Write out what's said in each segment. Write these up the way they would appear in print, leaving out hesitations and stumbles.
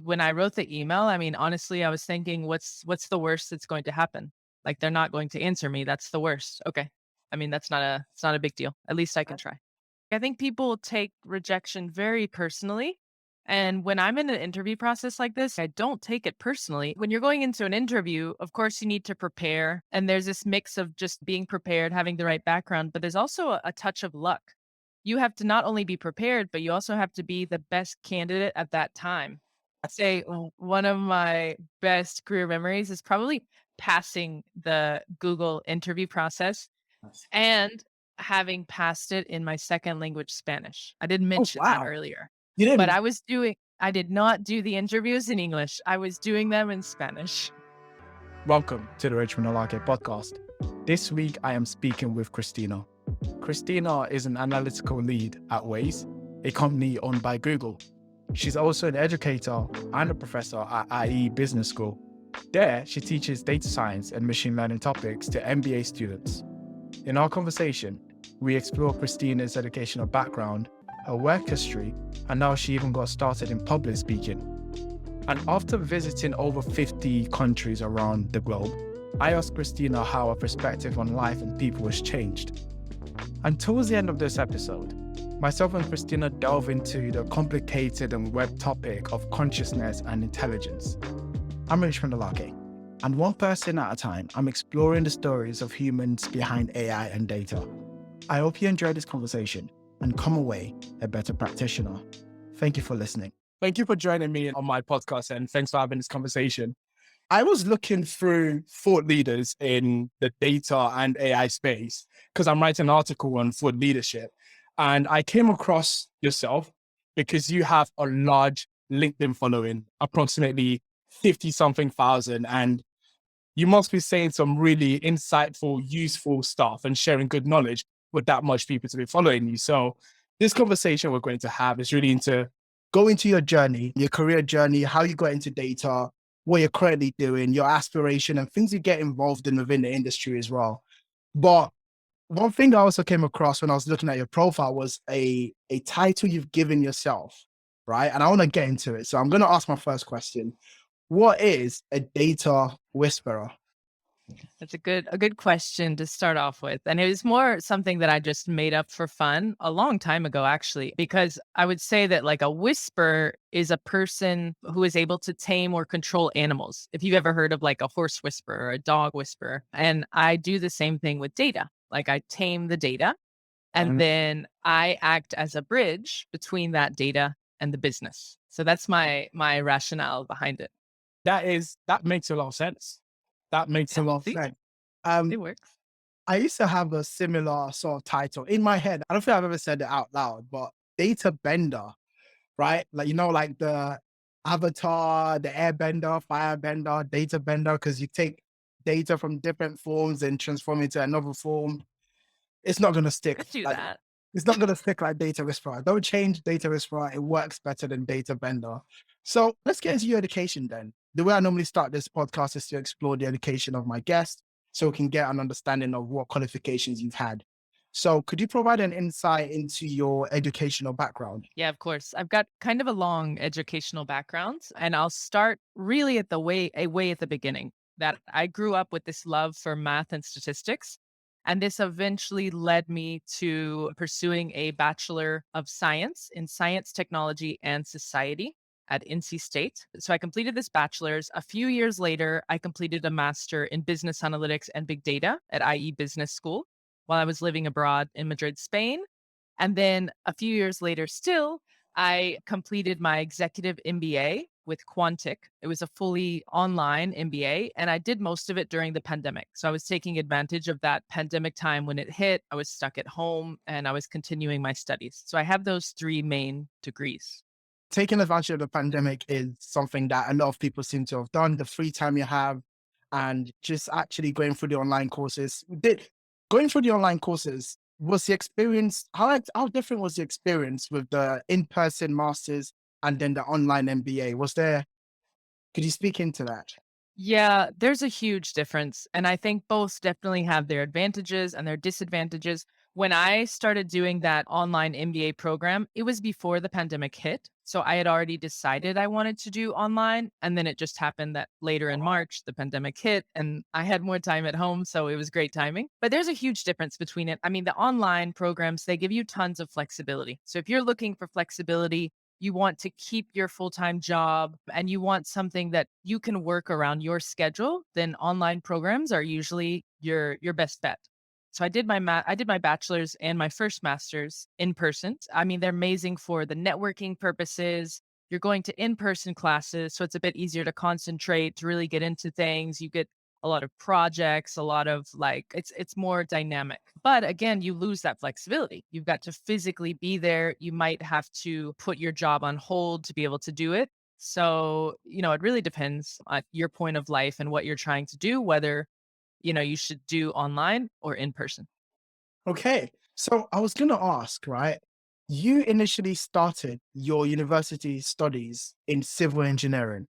When I wrote the email, I mean, honestly, I was thinking, what's the worst that's going to happen? Like, they're not going to answer me. That's the worst. Okay. I mean, it's not a big deal. At least I can try. I think people take rejection very personally. And when I'm in an interview process like this, I don't take it personally. When you're going into an interview, of course, you need to prepare. And there's this mix of just being prepared, having the right background, but there's also a touch of luck. You have to not only be prepared, but you also have to be the best candidate at that time. I'd say one of my best career memories is probably passing the Google interview process and having passed it in my second language, Spanish. I didn't Oh, mention that wow. earlier, You but didn't. I did not do the interviews in English. I was doing them in Spanish. Welcome to the Richmond Alake podcast. This week, I am speaking with Christina. Christina is an analytical lead at Waze, a company owned by Google. She's also an educator and a professor at IE Business School. There, she teaches data science and machine learning topics to MBA students. In our conversation, we explore Christina's educational background, her work history, and how she even got started in public speaking. And after visiting over 50 countries around the globe, I asked Christina how her perspective on life and people has changed. And towards the end of this episode, myself and Christina delve into the complicated and web topic of consciousness and intelligence. I'm Richmond Alake, and one person at a time, I'm exploring the stories of humans behind AI and data. I hope you enjoy this conversation and come away a better practitioner. Thank you for listening. Thank you for joining me on my podcast, and thanks for having this conversation. I was looking through thought leaders in the data and AI space because I'm writing an article on thought leadership. And I came across yourself because you have a large LinkedIn following, approximately 50 something thousand. And you must be saying some really insightful, useful stuff and sharing good knowledge with that much people to be following you. So this conversation we're going to have is really into go into your journey, your career journey, how you got into data, what you're currently doing, your aspiration, and things you get involved in within the industry as well. But one thing I also came across when I was looking at your profile was a title you've given yourself, right? And I want to get into it. So I'm going to ask my first question. What is a data whisperer? That's a good question to start off with. And it was more something that I just made up for fun a long time ago, actually, because I would say that like a whisperer is a person who is able to tame or control animals. If you've ever heard of like a horse whisperer or a dog whisperer. And I do the same thing with data. Like I tame the data and And then I act as a bridge between that data and the business. So that's my rationale behind it. that makes a lot of sense. That makes a Yeah. lot of See, sense. Um, it works. I used to have a similar sort of title in my head. I don't think I've ever said it out loud, but data bender, right? Like, like the avatar, the airbender, firebender, data bender, because you take data from different forms and transform it into another form. It's not going to stick. Could do Like, that. it's not going to stick like data whisperer. Don't change data whisperer. It works better than data bender. So let's get into your education then. The way I normally start this podcast is to explore the education of my guest so we can get an understanding of what qualifications you've had. So could you provide an insight into your educational background? Yeah, of course. I've got kind of a long educational background, and I'll start really at the way at the beginning. That I grew up with this love for math and statistics, and this eventually led me to pursuing a Bachelor of Science in Science, Technology, and Society at NC State. So I completed this bachelor's. A few years later, I completed a master in business analytics and big data at IE Business School while I was living abroad in Madrid, Spain. And then a few years later, still, I completed my executive MBA with Quantic. It was a fully online MBA, and I did most of it during the pandemic. So I was taking advantage of that pandemic time when it hit. I was stuck at home and I was continuing my studies. So I have those three main degrees. Taking advantage of the pandemic is something that a lot of people seem to have done. The free time you have and just actually going through the online courses. Going through the online courses, was the experience, how different was the experience with the in-person masters and then the online MBA? Could you speak into that? Yeah, there's a huge difference. And I think both definitely have their advantages and their disadvantages. When I started doing that online MBA program, it was before the pandemic hit. So I had already decided I wanted to do online. And then it just happened that later in March, the pandemic hit and I had more time at home. So it was great timing. But there's a huge difference between it. I mean, the online programs, they give you tons of flexibility. So if you're looking for flexibility, you want to keep your full-time job and you want something that you can work around your schedule, then online programs are usually your best bet. So I did my bachelor's and my first master's in person. I mean, they're amazing for the networking purposes. You're going to in-person classes, so it's a bit easier to concentrate, to really get into things. You get a lot of projects, a lot of like it's more dynamic. But again, you lose that flexibility. You've got to physically be there. You might have to put your job on hold to be able to do it. So, it really depends on your point of life and what you're trying to do, whether, you should do online or in person. Okay. So I was going to ask, right? You initially started your university studies in civil engineering.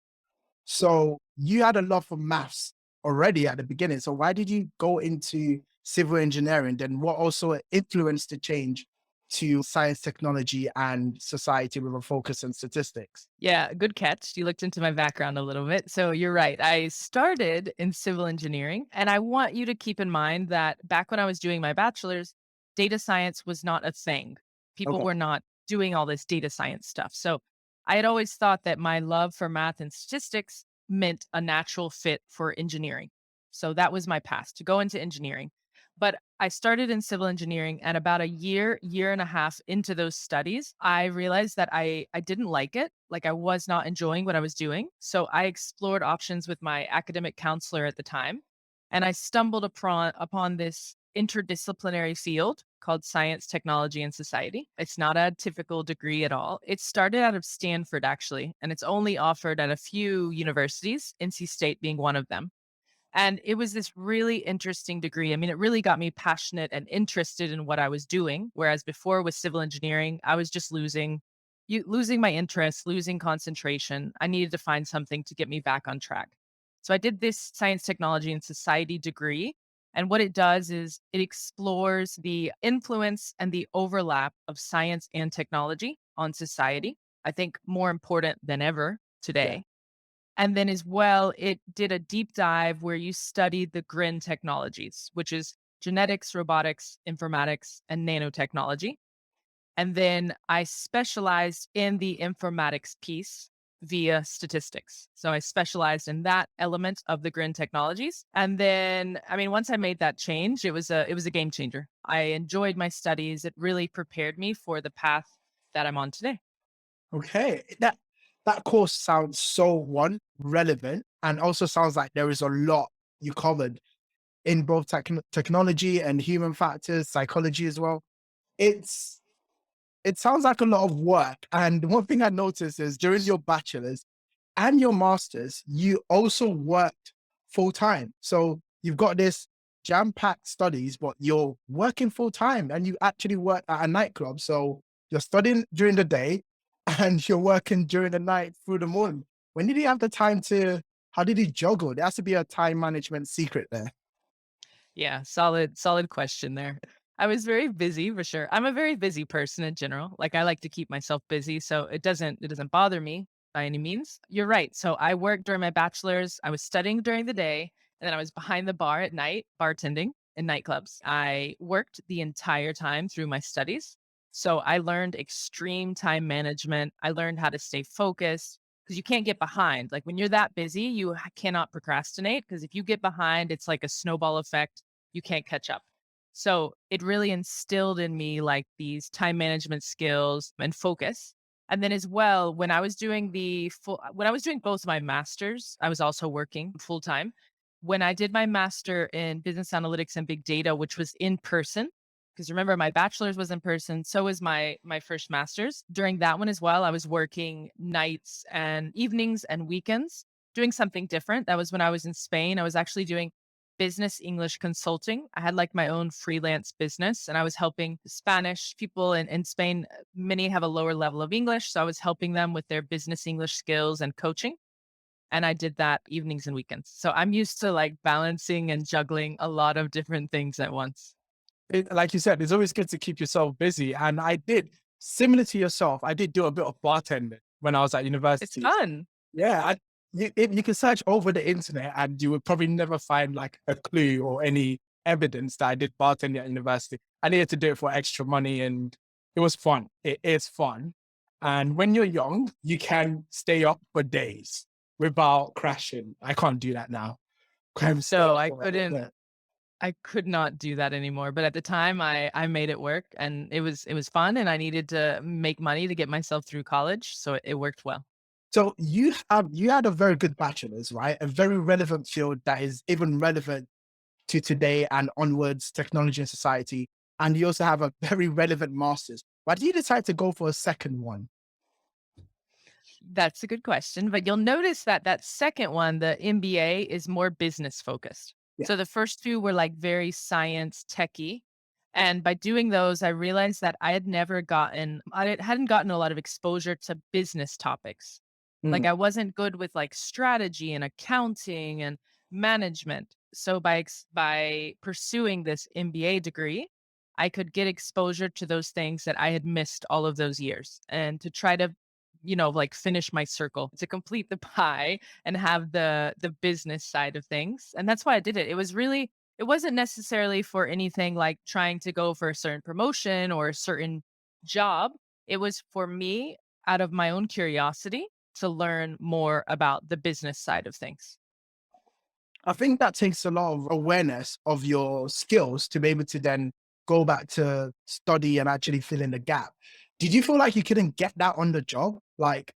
So you had a love for maths already at the beginning. So why did you go into civil engineering? Then what also influenced the change to science, technology, and society with a focus on statistics? Yeah, good catch. You looked into my background a little bit. So you're right. I started in civil engineering. And I want you to keep in mind that back when I was doing my bachelor's, data science was not a thing. People Okay. were not doing all this data science stuff. So I had always thought that my love for math and statistics meant a natural fit for engineering. So that was my path to go into engineering. But I started in civil engineering and about a year and a half into those studies, I realized that I didn't like it. Like I was not enjoying what I was doing. So I explored options with my academic counselor at the time. And I stumbled upon this interdisciplinary field called science, technology, and society. It's not a typical degree at all. It started out of Stanford, actually, and it's only offered at a few universities, NC State being one of them. And it was this really interesting degree. I mean, it really got me passionate and interested in what I was doing. Whereas before with civil engineering, I was just losing my interest, losing concentration. I needed to find something to get me back on track. So I did this science, technology, and society degree. And what it does is it explores the influence and the overlap of science and technology on society. I think more important than ever Yeah. today. And then as well, it did a deep dive where you studied the GRIN technologies, which is genetics, robotics, informatics, and nanotechnology. And then I specialized in the informatics piece via statistics. So I specialized in that element of the GRIN technologies. And then, I mean, once I made that change, it was a game changer. I enjoyed my studies. It really prepared me for the path that I'm on today. Okay. That course sounds so relevant, and also sounds like there is a lot you covered in both technology and human factors, psychology as well. It's it sounds like a lot of work. And one thing I noticed is during your bachelor's and your master's, you also worked full time. So you've got this jam packed studies, but you're working full time and you actually work at a nightclub. So you're studying during the day and you're working during the night through the morning. When did you have the time to, how did you juggle? There has to be a time management secret there. Yeah, solid question there. I was very busy for sure. I'm a very busy person in general. Like I like to keep myself busy, so it doesn't bother me by any means. You're right. So I worked during my bachelor's, I was studying during the day, and then I was behind the bar at night, bartending in nightclubs. I worked the entire time through my studies. So I learned extreme time management. I learned how to stay focused because you can't get behind. Like when you're that busy, you cannot procrastinate because if you get behind, it's like a snowball effect. You can't catch up. So it really instilled in me like these time management skills and focus. And then as well, when I was doing both my masters, I was also working full time. When I did my master in business analytics and big data, which was in person, because remember my bachelor's was in person, so was my first master's. During that one as well, I was working nights and evenings and weekends doing something different. That was when I was in Spain. I was actually doing business English consulting. I had like my own freelance business and I was helping Spanish people in Spain. Many have a lower level of English. So I was helping them with their business English skills and coaching. And I did that evenings and weekends. So I'm used to like balancing and juggling a lot of different things at once. Like you said, it's always good to keep yourself busy. And I did, similar to yourself, I did do a bit of bartending. when I was at It's university. fun. Yeah, you can search over the internet and you would probably never find like a clue or any evidence that I did bartending at university. I needed to do it for extra money and it was fun. It is fun. And when you're young, you can stay up for days without crashing. I can't do that now. Can't stay No, up I for couldn't. yeah. I could not do that anymore, but at the time I made it work and it was fun and I needed to make money to get myself through college, so it worked well. So you had a very good bachelor's, right? A very relevant field that is even relevant to today and onwards, technology and society. And you also have a very relevant master's. Why did you decide to go for a second one? That's a good question, but you'll notice that that second one, the MBA, is more business focused. Yeah. So the first 2 were, like, very science techy, and by doing those, I realized that I hadn't gotten a lot of exposure to business topics. Like, Mm. I wasn't good with, like, strategy and accounting and management. So by pursuing this MBA degree, I could get exposure to those things that I had missed all of those years and to try to like finish my circle to complete the pie and have the business side of things. And that's why I did it. It wasn't necessarily for anything like trying to go for a certain promotion or a certain job. It was for me out of my own curiosity to learn more about the business side of things. I think that takes a lot of awareness of your skills to be able to then go back to study and actually fill in the gap. Did you feel like you couldn't get that on the job? Like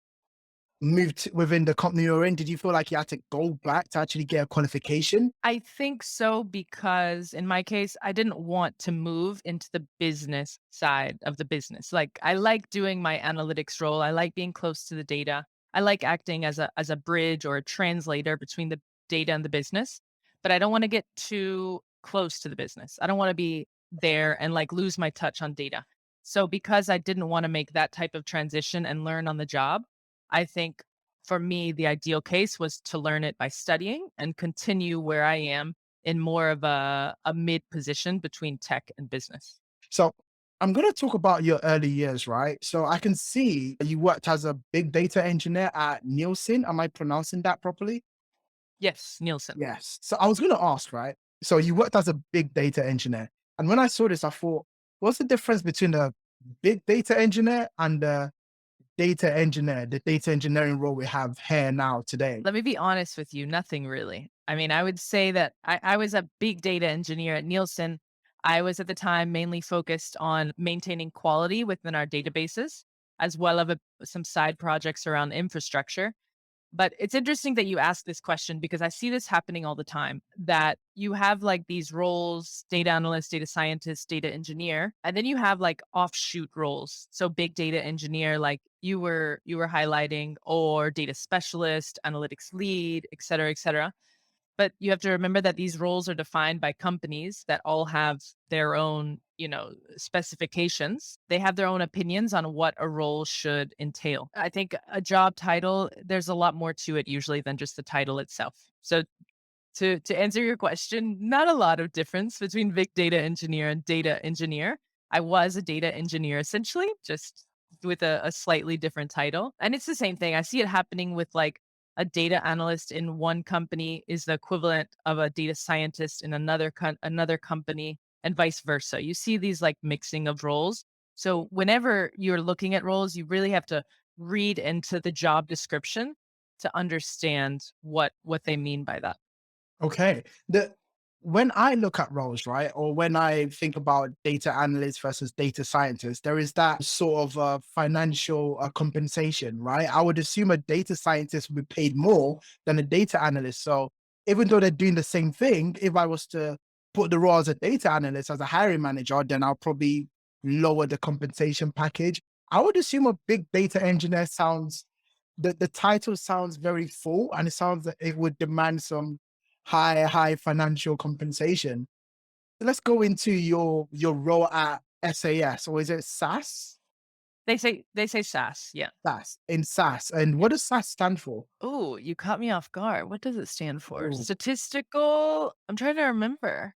moved within the company you're in? Did you feel like you had to go back to actually get a qualification? I think so because in my case, I didn't want to move into the business side of the business. Like I like doing my analytics role. I like being close to the data. I like acting as a bridge or a translator between the data and the business, but I don't want to get too close to the business. I don't want to be there and like lose my touch on data. So because I didn't want to make that type of transition and learn on the job, I think for me, the ideal case was to learn it by studying and continue where I am in more of a mid position between tech and business. So I'm going to talk about your early years, right? So I can see you worked as a big data engineer at Nielsen. Am I pronouncing that properly? Yes, Nielsen. Yes. So I was going to ask, right? So you worked as a big data engineer. And when I saw this, I thought, what's the difference between a big data engineer and the data engineering role we have here now today? Let me be honest with you, nothing really. I mean, I would say that I was a big data engineer at Nielsen. I was at the time mainly focused on maintaining quality within our databases, as well as some side projects around infrastructure. But it's interesting that you ask this question because I see this happening all the time that you have like these roles, data analyst, data scientist, data engineer, and then you have like offshoot roles. So big data engineer like you were highlighting or data specialist, analytics lead, et cetera, et cetera. But you have to remember that these roles are defined by companies that all have their own, specifications. They have their own opinions on what a role should entail. I think a job title, there's a lot more to it usually than just the title itself. So to answer your question, not a lot of difference between big data engineer and data engineer. I was a data engineer essentially, just with a slightly different title. And it's the same thing. I see it happening with like a data analyst in one company is the equivalent of a data scientist in another company and vice versa. You see these like mixing of roles. So whenever you're looking at roles, you really have to read into the job description to understand what they mean by that. Okay. When I look at roles, right, or when I think about data analyst versus data scientist, there is that sort of financial compensation, right? I would assume a data scientist would be paid more than a data analyst. So even though they're doing the same thing, if I was to put the role as a data analyst as a hiring manager, then I'll probably lower the compensation package. I would assume a big data engineer sounds the title sounds very full and it sounds like it would demand some high financial compensation. Let's go into your role at SAS, or is it SAS? They say SaaS, yeah. SAS in SAS, and what does SAS stand for? Oh, you caught me off guard. What does it stand for? Ooh. Statistical I'm trying to remember.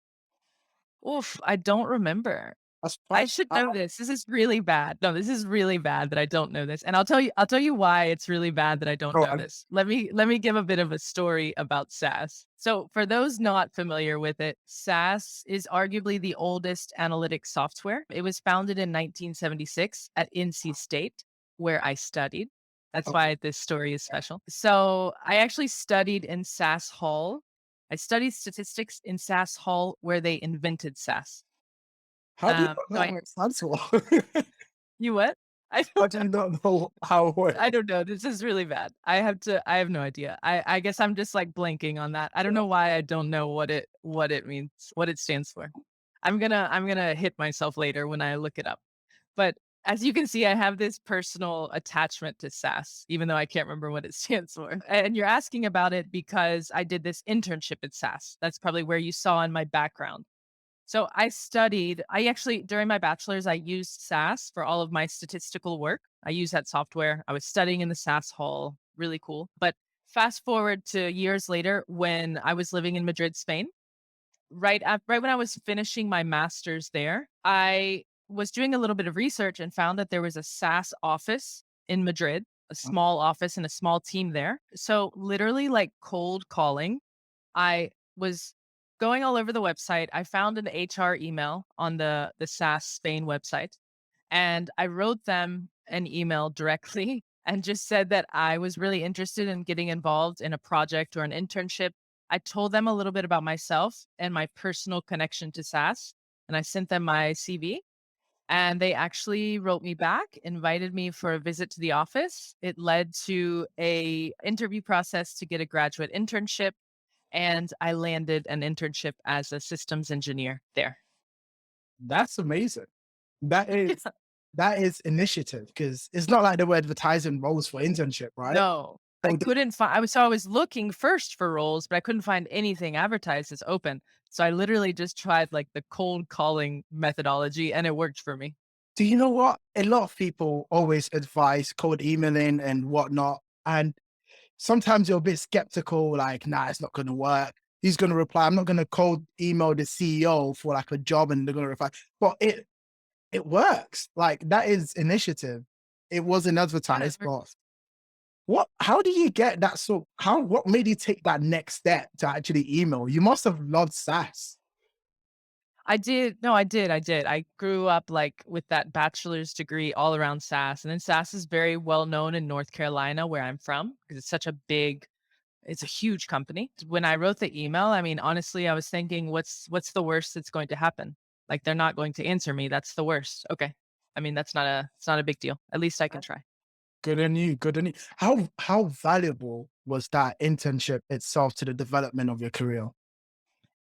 Oof, I don't remember. That's I fine. should know this. This is really bad. No, this is really bad that I don't know this. And I'll tell you why it's really bad that I don't Go know on. this. Let me give a bit of a story about SAS. So, for those not familiar with it, SAS is arguably the oldest analytics software. It was founded in 1976 at NC State, where I studied. That's Okay. why this story is special. So, I actually studied in SAS Hall. I studied statistics in SAS Hall where they invented SAS. How do you So not I know how it stands for? You what? I How don't do know. you not know how it I works? don't know. This is really bad. I have no idea. I guess I'm just, like, blanking on that. I don't know why I don't know what it means, what it stands for. I'm gonna hit myself later when I look it up. But as you can see, I have this personal attachment to SAS, even though I can't remember what it stands for. And you're asking about it because I did this internship at SAS. That's probably where you saw in my background. So I actually, during my bachelor's, I used SAS for all of my statistical work. I used that software. I was studying in the SAS hall. Really cool. But fast forward to years later when I was living in Madrid, Spain, right when I was finishing my master's there, I was doing a little bit of research and found that there was a SAS office in Madrid, a small office and a small team there. So literally like cold calling, I was going all over the website. I found an HR email on the SAS Spain website, and I wrote them an email directly and just said that I was really interested in getting involved in a project or an internship. I told them a little bit about myself and my personal connection to SAS, and I sent them my CV. And they actually wrote me back, invited me for a visit to the office. It led to a interview process to get a graduate internship, and I landed an internship as a systems engineer there. That's amazing. That is that is initiative because it's not like they were advertising roles for internship, right? No, I So couldn't find. I was looking first for roles, but I couldn't find anything advertised as open. So I literally just tried like the cold calling methodology and it worked for me. do you know what? A lot of people always advise cold emailing and whatnot. And sometimes you're a bit skeptical, like, nah, it's not going to work. He's going to reply. I'm not going to cold email the CEO for like a job and they're going to reply. But it works. Like that is initiative. It wasn't Yeah, it advertised, but works. how do you get that? So what made you take that next step to actually email? You must have loved SaaS. I did. No, I did. I did. I grew up like with that bachelor's degree all around SAS. And then SAS is very well known in North Carolina, where I'm from, because it's a huge company. When I wrote the email, I mean, honestly, I was thinking, what's the worst that's going to happen? Like they're not going to answer me. That's the worst. Okay. I mean, it's not a big deal. At least I can try. Good on you. Good on you. How valuable was that internship itself to the development of your career?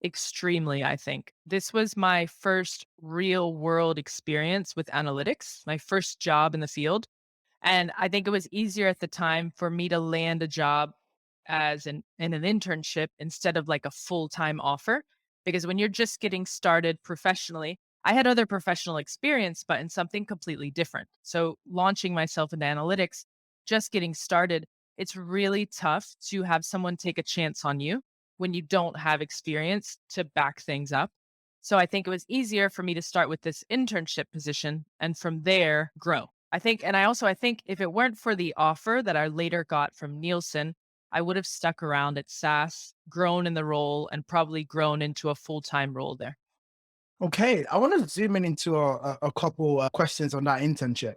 Extremely, I think. This was my first real world experience with analytics, my first job in the field. And I think it was easier at the time for me to land a job as an internship instead of like a full-time offer. Because when you're just getting started professionally, I had other professional experience, but in something completely different. So launching myself into analytics, just getting started, it's really tough to have someone take a chance on you when you don't have experience to back things up. So I think it was easier for me to start with this internship position and from there grow. I think if it weren't for the offer that I later got from Nielsen, I would have stuck around at SAS, grown in the role, and probably grown into a full-time role there. Okay, I want to zoom in into a couple questions on that internship,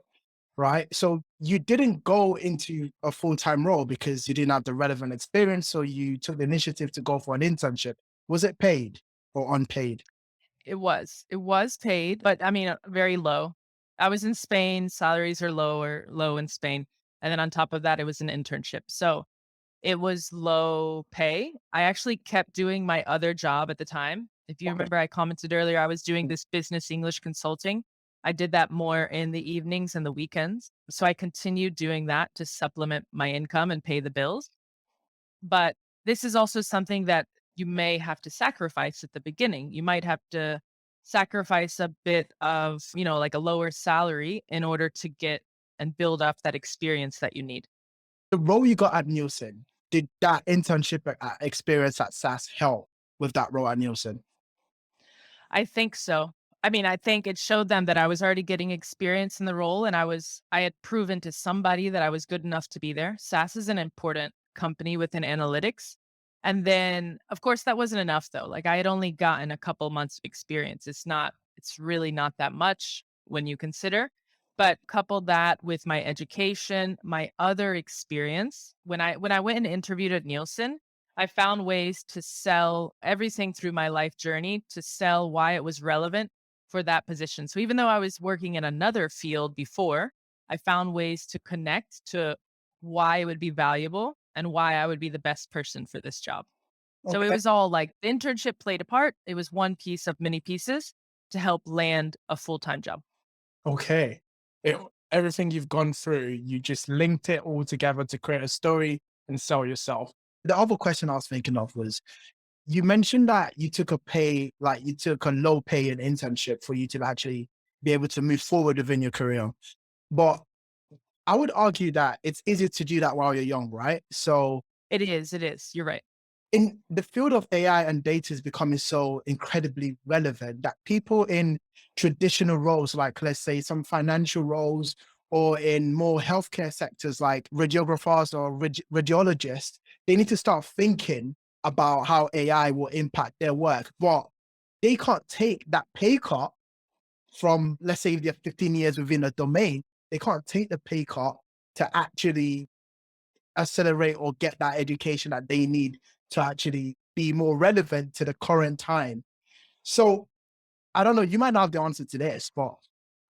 right? So you didn't go into a full-time role because you didn't have the relevant experience, so you took the initiative to go for an internship. Was it paid or unpaid? It was paid, but I mean, very low. I was in Spain, salaries are low in Spain. And then on top of that, it was an internship. So it was low pay. I actually kept doing my other job at the time. If you Okay. remember, I commented earlier, I was doing this business English consulting. I did that more in the evenings and the weekends. So I continued doing that to supplement my income and pay the bills. But this is also something that you may have to sacrifice at the beginning. You might have to sacrifice a bit of, like a lower salary in order to get and build up that experience that you need. The role you got at Nielsen, did that internship experience at SAS help with that role at Nielsen? I think so. I mean, I think it showed them that I was already getting experience in the role and I had proven to somebody that I was good enough to be there. SAS is an important company within analytics. And then of course that wasn't enough though. Like I had only gotten a couple months of experience. It's really not that much when you consider. But couple that with my education, my other experience, when I went and interviewed at Nielsen, I found ways to sell everything through my life journey to sell why it was relevant for that position. So even though I was working in another field before, I found ways to connect to why it would be valuable and why I would be the best person for this job. So it Okay. was all like the internship played a part. It was one piece of many pieces to help land a full-time job. Okay. It, everything you've gone through, you just linked it all together to create a story and sell yourself. The other question I was thinking of was you mentioned that you took a pay, like you took a low pay in internship for you to actually be able to move forward within your career. But I would argue that it's easier to do that while you're young, right? So It is. You're right. in the field of AI and data is becoming so incredibly relevant that people in traditional roles, like let's say some financial roles or in more healthcare sectors like radiographers or radiologists, they need to start thinking about how AI will impact their work. But they can't take that pay cut from, let's say, if they're 15 years within a domain, they can't take the pay cut to actually accelerate or get that education that they need to actually be more relevant to the current time. So I don't know, you might not have the answer to this, but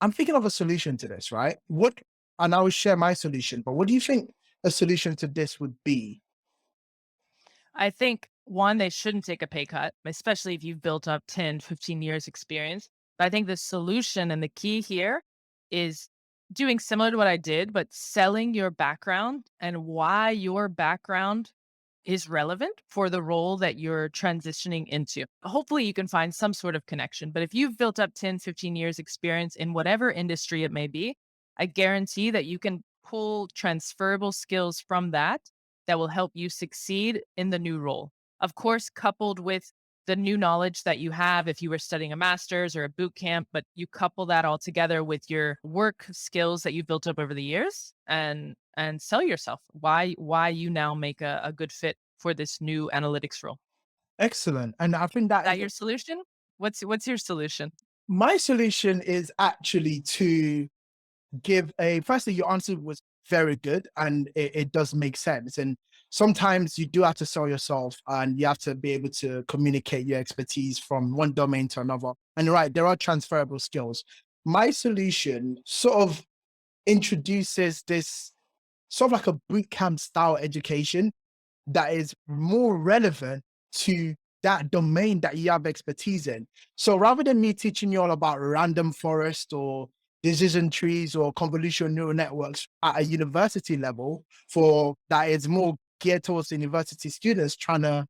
I'm thinking of a solution to this, right? And I will share my solution, but what do you think a solution to this would be? I think one, they shouldn't take a pay cut, especially if you've built up 10, 15 years experience. But I think the solution and the key here is doing similar to what I did, but selling your background and why your background is relevant for the role that you're transitioning into. Hopefully you can find some sort of connection, but if you've built up 10, 15 years experience in whatever industry it may be, I guarantee that you can pull transferable skills from that that will help you succeed in the new role. Of course, coupled with the new knowledge that you have if you were studying a master's or a boot camp, but you couple that all together with your work skills that you've built up over the years and sell yourself. Why you now make a good fit for this new analytics role. Excellent. And I think Is that that is your solution? What's your solution? my solution is actually to give a firstly, your answer was very good and it does make sense. And sometimes you do have to sell yourself and you have to be able to communicate your expertise from one domain to another. And right, there are transferable skills. My solution sort of introduces this sort of like a boot camp style education that is more relevant to that domain that you have expertise in. So rather than me teaching you all about random forest or decision trees or convolutional neural networks at a university level for that is more geared towards university students trying to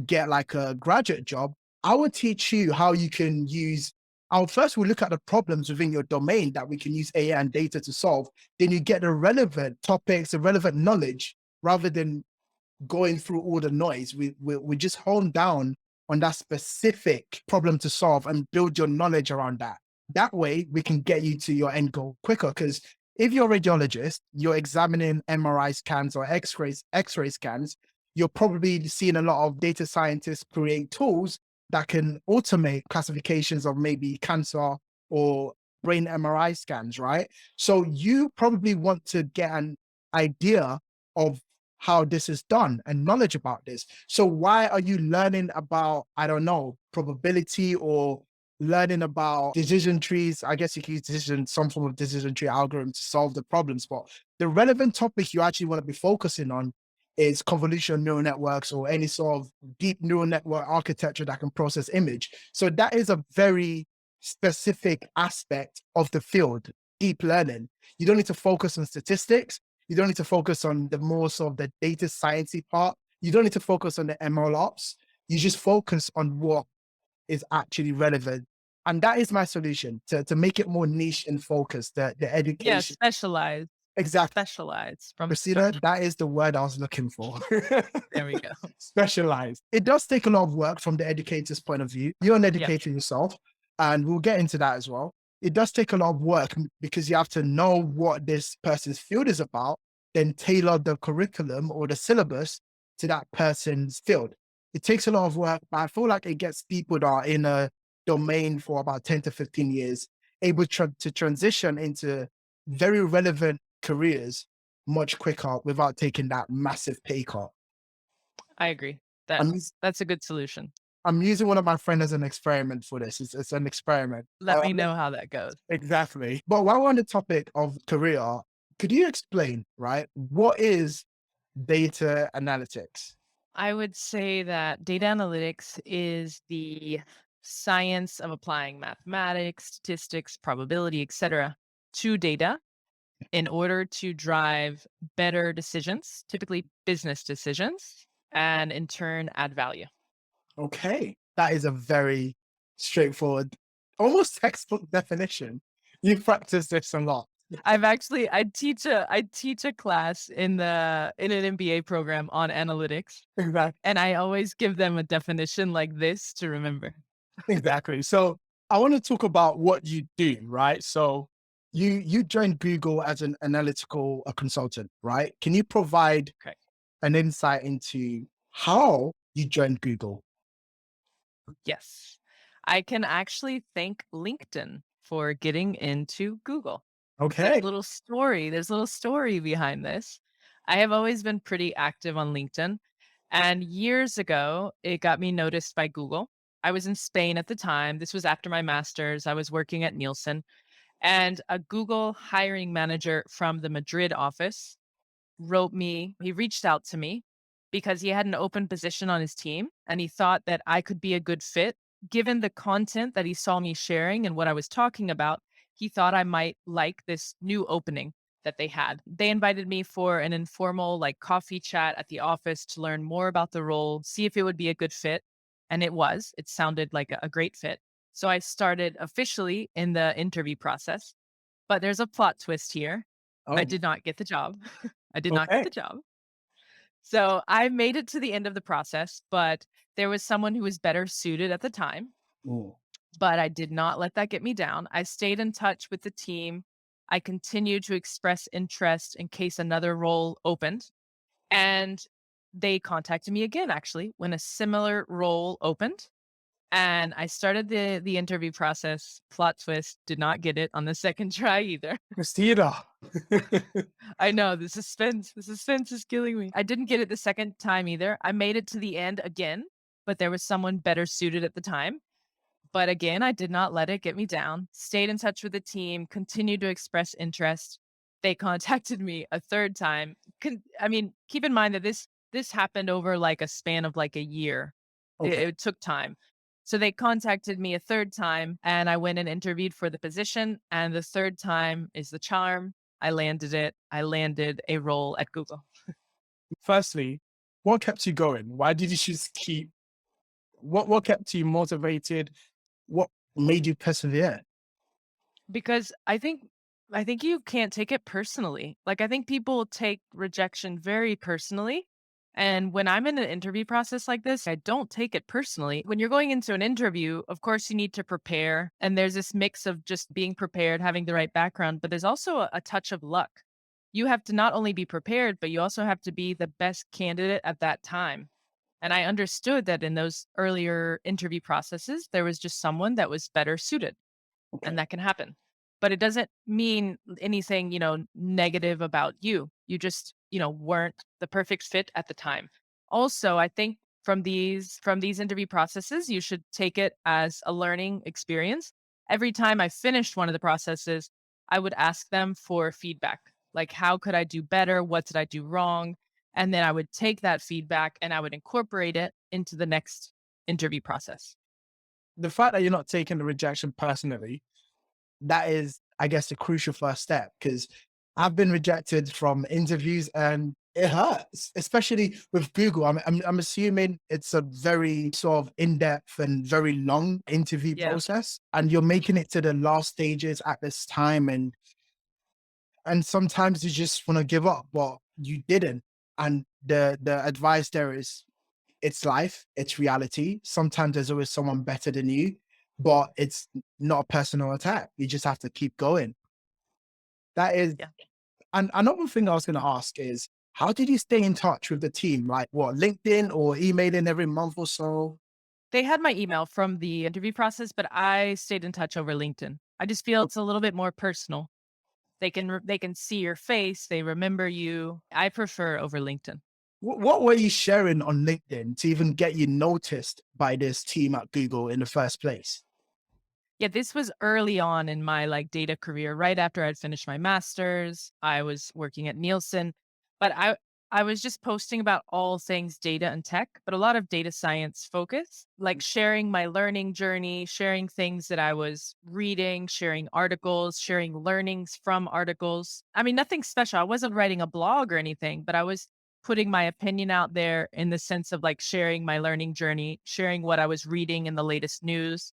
get like a graduate job, I would teach you how you can use. I'll first we'll look at the problems within your domain that we can use AI and data to solve. Then you get the relevant topics, the relevant knowledge, rather than going through all the noise. We just hone down on that specific problem to solve and build your knowledge around that. That way, we can get you to your end goal quicker. Because if you're a radiologist, you're examining MRI scans or X-ray scans, you're probably seeing a lot of data scientists create tools that can automate classifications of maybe cancer or brain MRI scans, right? So you probably want to get an idea of how this is done and knowledge about this. So why are you learning about, I don't know, probability or learning about decision trees? I guess you can use some form of decision tree algorithm to solve the problems, but the relevant topic you actually want to be focusing on is convolutional neural networks or any sort of deep neural network architecture that can process image. So that is a very specific aspect of the field, deep learning. You don't need to focus on statistics. You don't need to focus on the more sort of the data sciencey part. You don't need to focus on the ML ops. You just focus on what is actually relevant. And that is my solution to make it more niche and focused, the Yeah, education. specialize. Exactly. Specialize from Christina, start. that is the word I was looking for. There we go. Specialized. It does take a lot of work from the educator's point of view. You're an Yeah. educator yourself. and we'll get into that as well. It does take a lot of work because you have to know what this person's field is about, then tailor the curriculum or the syllabus to that person's field. It takes a lot of work, but I feel like it gets people that are in a domain for about 10 to 15 years able to transition into very relevant careers much quicker without taking that massive pay cut. I agree. I'm, That's a good solution. I'm using one of my friends as an experiment for this. It's an experiment. Let me know how that goes. Exactly. But while we're on the topic of career, could you explain, right, what is data analytics? I would say that data analytics is the science of applying mathematics, statistics, probability, etc., to data in order to drive better decisions, typically business decisions, and in turn add value. Okay. That is a very straightforward, almost textbook definition. You practice this a lot. I teach a class in an MBA program on analytics, Exactly. and I always give them a definition like this to remember. Exactly. So I want to talk about what you do, right? So you joined Google as an analytical consultant, right? Can you provide Okay. an insight into how you joined Google? Yes. I can actually thank LinkedIn for getting into Google. Okay. There's a little story behind this. I have always been pretty active on LinkedIn, and years ago, it got me noticed by Google. I was in Spain at the time. This was after my master's. I was working at Nielsen, and a Google hiring manager from the Madrid office he reached out to me because he had an open position on his team and he thought that I could be a good fit. Given the content that he saw me sharing and what I was talking about, he thought I might like this new opening that they had. They invited me for an informal, like coffee chat at the office to learn more about the role, see if it would be a good fit. And it was. It sounded like a great fit. So I started officially in the interview process. But there's a plot twist here. I Oh, did not get the job. I did not get okay. the job. So I made it to the end of the process, but there was someone who was better suited at the time. Ooh, But I did not let that get me down. I stayed in touch with the team. I continued to express interest in case another role opened. And they contacted me again, actually, when a similar role opened. And I started the interview process. Plot twist, did not get it on the second try either. Christina. I know the suspense is killing me. I didn't get it the second time either. I made it to the end again, but there was someone better suited at the time. But again, I did not let it get me down. Stayed in touch with the team, continued to express interest. They contacted me a third time. I mean, keep in mind that this happened over like a span of like a year. Okay. It took time. So they contacted me a third time and I went and interviewed for the position. And the third time is the charm. I landed it. I landed a role at Google. Firstly, what kept you going? Why did you just keep what kept you motivated? What made you persevere? Because I think you can't take it personally. Like, I think people take rejection very personally, and when I'm in an interview process like this, I don't take it personally. When you're going into an interview, of course, you need to prepare, and there's this mix of just being prepared, having the right background, but there's also a touch of luck. You have to not only be prepared, but you also have to be the best candidate at that time. And I understood that in those earlier interview processes, there was just someone that was better suited Okay. and that can happen. But it doesn't mean anything, negative about you. You just, weren't the perfect fit at the time. Also, I think from these interview processes, you should take it as a learning experience. Every time I finished one of the processes, I would ask them for feedback. Like, how could I do better? What did I do wrong? And then I would take that feedback and I would incorporate it into the next interview process. The fact that you're not taking the rejection personally, that is, I guess, the crucial first step because I've been rejected from interviews and it hurts, especially with Google. I'm assuming it's a very sort of in-depth and very long interview Yeah. process, and you're making it to the last stages at this time, and sometimes you just want to give up, but you didn't. And the advice there is, it's life, it's reality. Sometimes there's always someone better than you. but it's not a personal attack. You just have to keep going. That is, Yeah. and another thing I was going to ask is, how did you stay in touch with the team? Like what, LinkedIn or emailing every month or so? They had my email from the interview process, but I stayed in touch over LinkedIn. I just feel it's a little bit more personal. They can see your face, they remember you. I prefer over LinkedIn. What were you sharing on LinkedIn to even get you noticed by this team at Google in the first place? Yeah, this was early on in my like data career, right after I'd finished my master's. I was working at Nielsen, but I was just posting about all things data and tech, but a lot of data science focus, like sharing my learning journey, sharing things that I was reading, sharing articles, sharing learnings from articles. I mean, nothing special. I wasn't writing a blog or anything, but I was putting my opinion out there in the sense of like sharing my learning journey, sharing what I was reading in the latest news,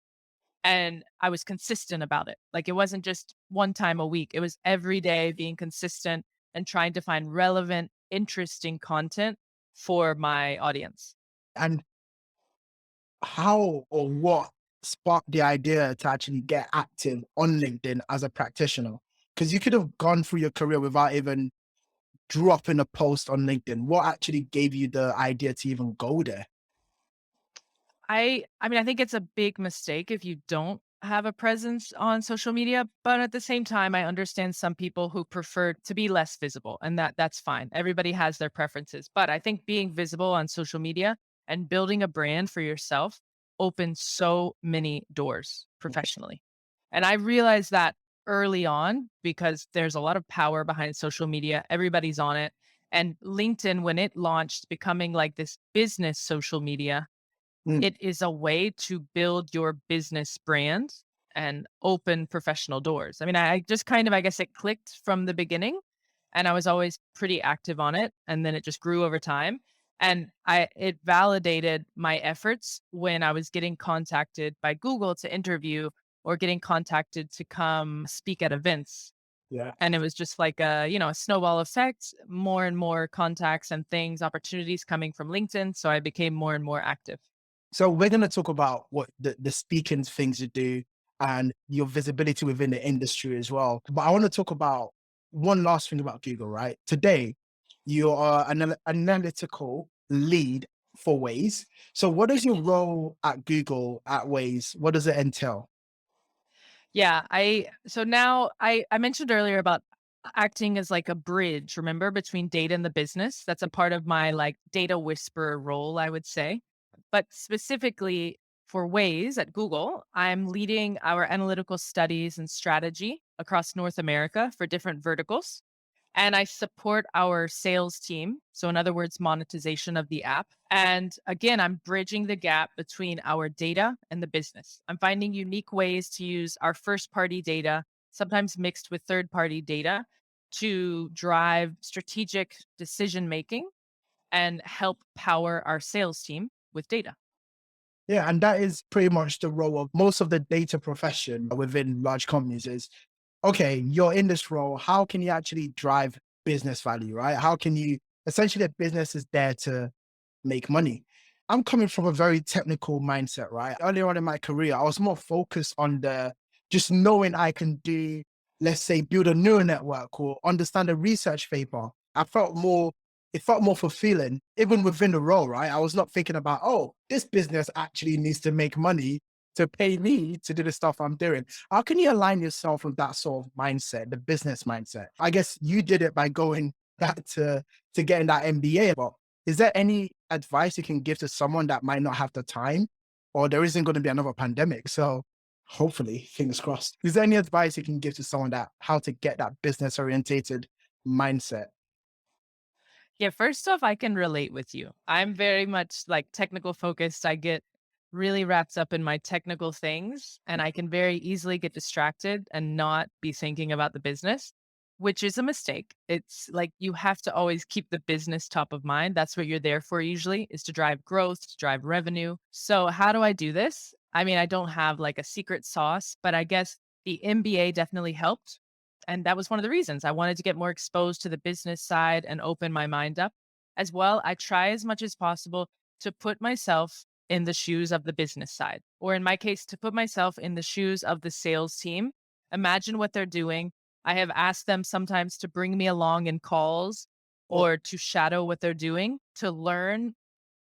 and I was consistent about it. Like, it wasn't just one time a week. It was every day being consistent and trying to find relevant, interesting content for my audience. And how or what sparked the idea to actually get active on LinkedIn as a practitioner? Because you could have gone through your career without even dropping a post on LinkedIn. What actually gave you the idea to even go there? I mean, I think it's a big mistake if you don't have a presence on social media, but at the same time, I understand some people who prefer to be less visible, and that's fine. Everybody has their preferences, but I think being visible on social media and building a brand for yourself opens so many doors professionally. And I realized that early on because there's a lot of power behind social media. Everybody's on it. And LinkedIn, when it launched, becoming like this business social media, Mm. it is a way to build your business brand and open professional doors. I mean, I just kind of, I guess it clicked from the beginning, and I was always pretty active on it. And then it just grew over time. And it validated my efforts when I was getting contacted by Google to interview or getting contacted to come speak at events. Yeah. And it was just like a snowball effect, more and more contacts and things, opportunities coming from LinkedIn. So I became more and more active. So we're going to talk about what the speaking things you do and your visibility within the industry as well. But I want to talk about one last thing about Google, right? Today, you are an analytical lead for Waze. So what is your role at Google at Waze? What does it entail? Yeah, I mentioned earlier about acting as like a bridge, remember, between data and the business. That's a part of my like data whisperer role, I would say. But specifically for Waze at Google, I'm leading our analytical studies and strategy across North America for different verticals. And I support our sales team. So, in other words, monetization of the app. And again, I'm bridging the gap between our data and the business. I'm finding unique ways to use our first party data, sometimes mixed with third party data, to drive strategic decision making and help power our sales team with data. Yeah, and that is pretty much the role of most of the data profession within large companies is, okay, you're in this role. How can you actually drive business value, right? How can you essentially the business is there to make money? I'm coming from a very technical mindset, right? Earlier on in my career, I was more focused on the just knowing I can do, let's say, build a neural network or understand a research paper. It felt more fulfilling, even within the role, right? I was not thinking about, oh, this business actually needs to make money to pay me to do the stuff I'm doing. How can you align yourself with that sort of mindset, the business mindset? I guess you did it by going back to getting that MBA. But is there any advice you can give to someone that might not have the time, or there isn't going to be another pandemic? So hopefully, fingers crossed. Is there any advice you can give to someone that how to get that business orientated mindset? Yeah, first off, I can relate with you. I'm very much like technical focused. I get really wrapped up in my technical things, and I can very easily get distracted and not be thinking about the business, which is a mistake. It's like you have to always keep the business top of mind. That's what you're there for usually, is to drive growth, to drive revenue. So, how do I do this? I mean, I don't have like a secret sauce, but I guess the MBA definitely helped, and that was one of the reasons I wanted to get more exposed to the business side and open my mind up. As well, I try as much as possible to put myself in the shoes of the business side, or in my case, to put myself in the shoes of the sales team. Imagine what they're doing. I have asked them sometimes to bring me along in calls Well, or to shadow what they're doing to learn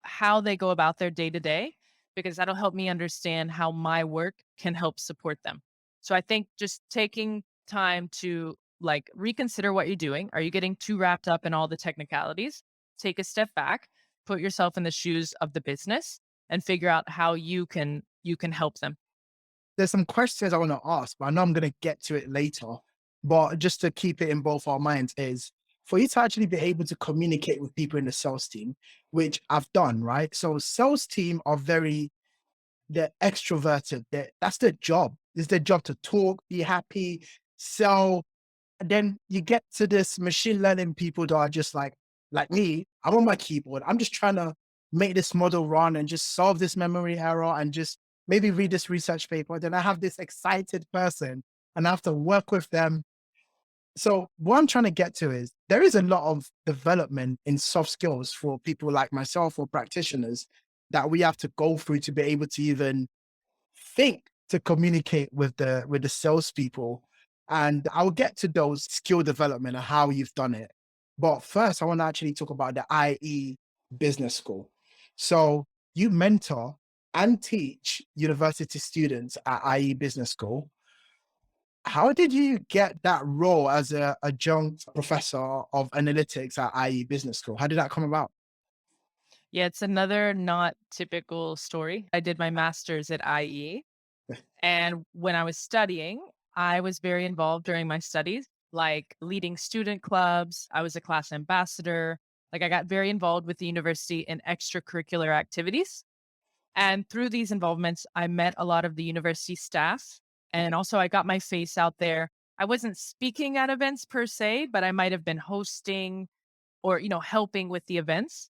how they go about their day to day, because that'll help me understand how my work can help support them. So I think just taking time to like reconsider what you're doing. Are you getting too wrapped up in all the technicalities? Take a step back, put yourself in the shoes of the business and figure out how you can help them. there's some questions I want to ask, but I know I'm going to get to it later. But just to keep it in both our minds is for you to actually be able to communicate with people in the sales team, which I've done, right? So sales team are they're extroverted. That's their job. It's their job to talk, be happy, sell. And then you get to this machine learning people that are just like me, I'm on my keyboard. I'm just trying to make this model run and just solve this memory error and just maybe read this research paper. Then I have this excited person and I have to work with them. So what I'm trying to get to is there is a lot of development in soft skills for people like myself or practitioners that we have to go through to be able to even think to communicate with the salespeople. And I'll get to those skill development and how you've done it. But first, I want to actually talk about the IE Business School. So you mentor and teach university students at IE Business School. How did you get that role as a adjunct professor of analytics at IE Business School? How did that come about? Yeah, it's another not typical story. I did my master's at IE. And when I was studying, I was very involved during my studies, like leading student clubs. I was a class ambassador. Like I got very involved with the university in extracurricular activities. And through these involvements, I met a lot of the university staff. And also, I got my face out there. I wasn't speaking at events per se, but I might have been hosting or, helping with the events.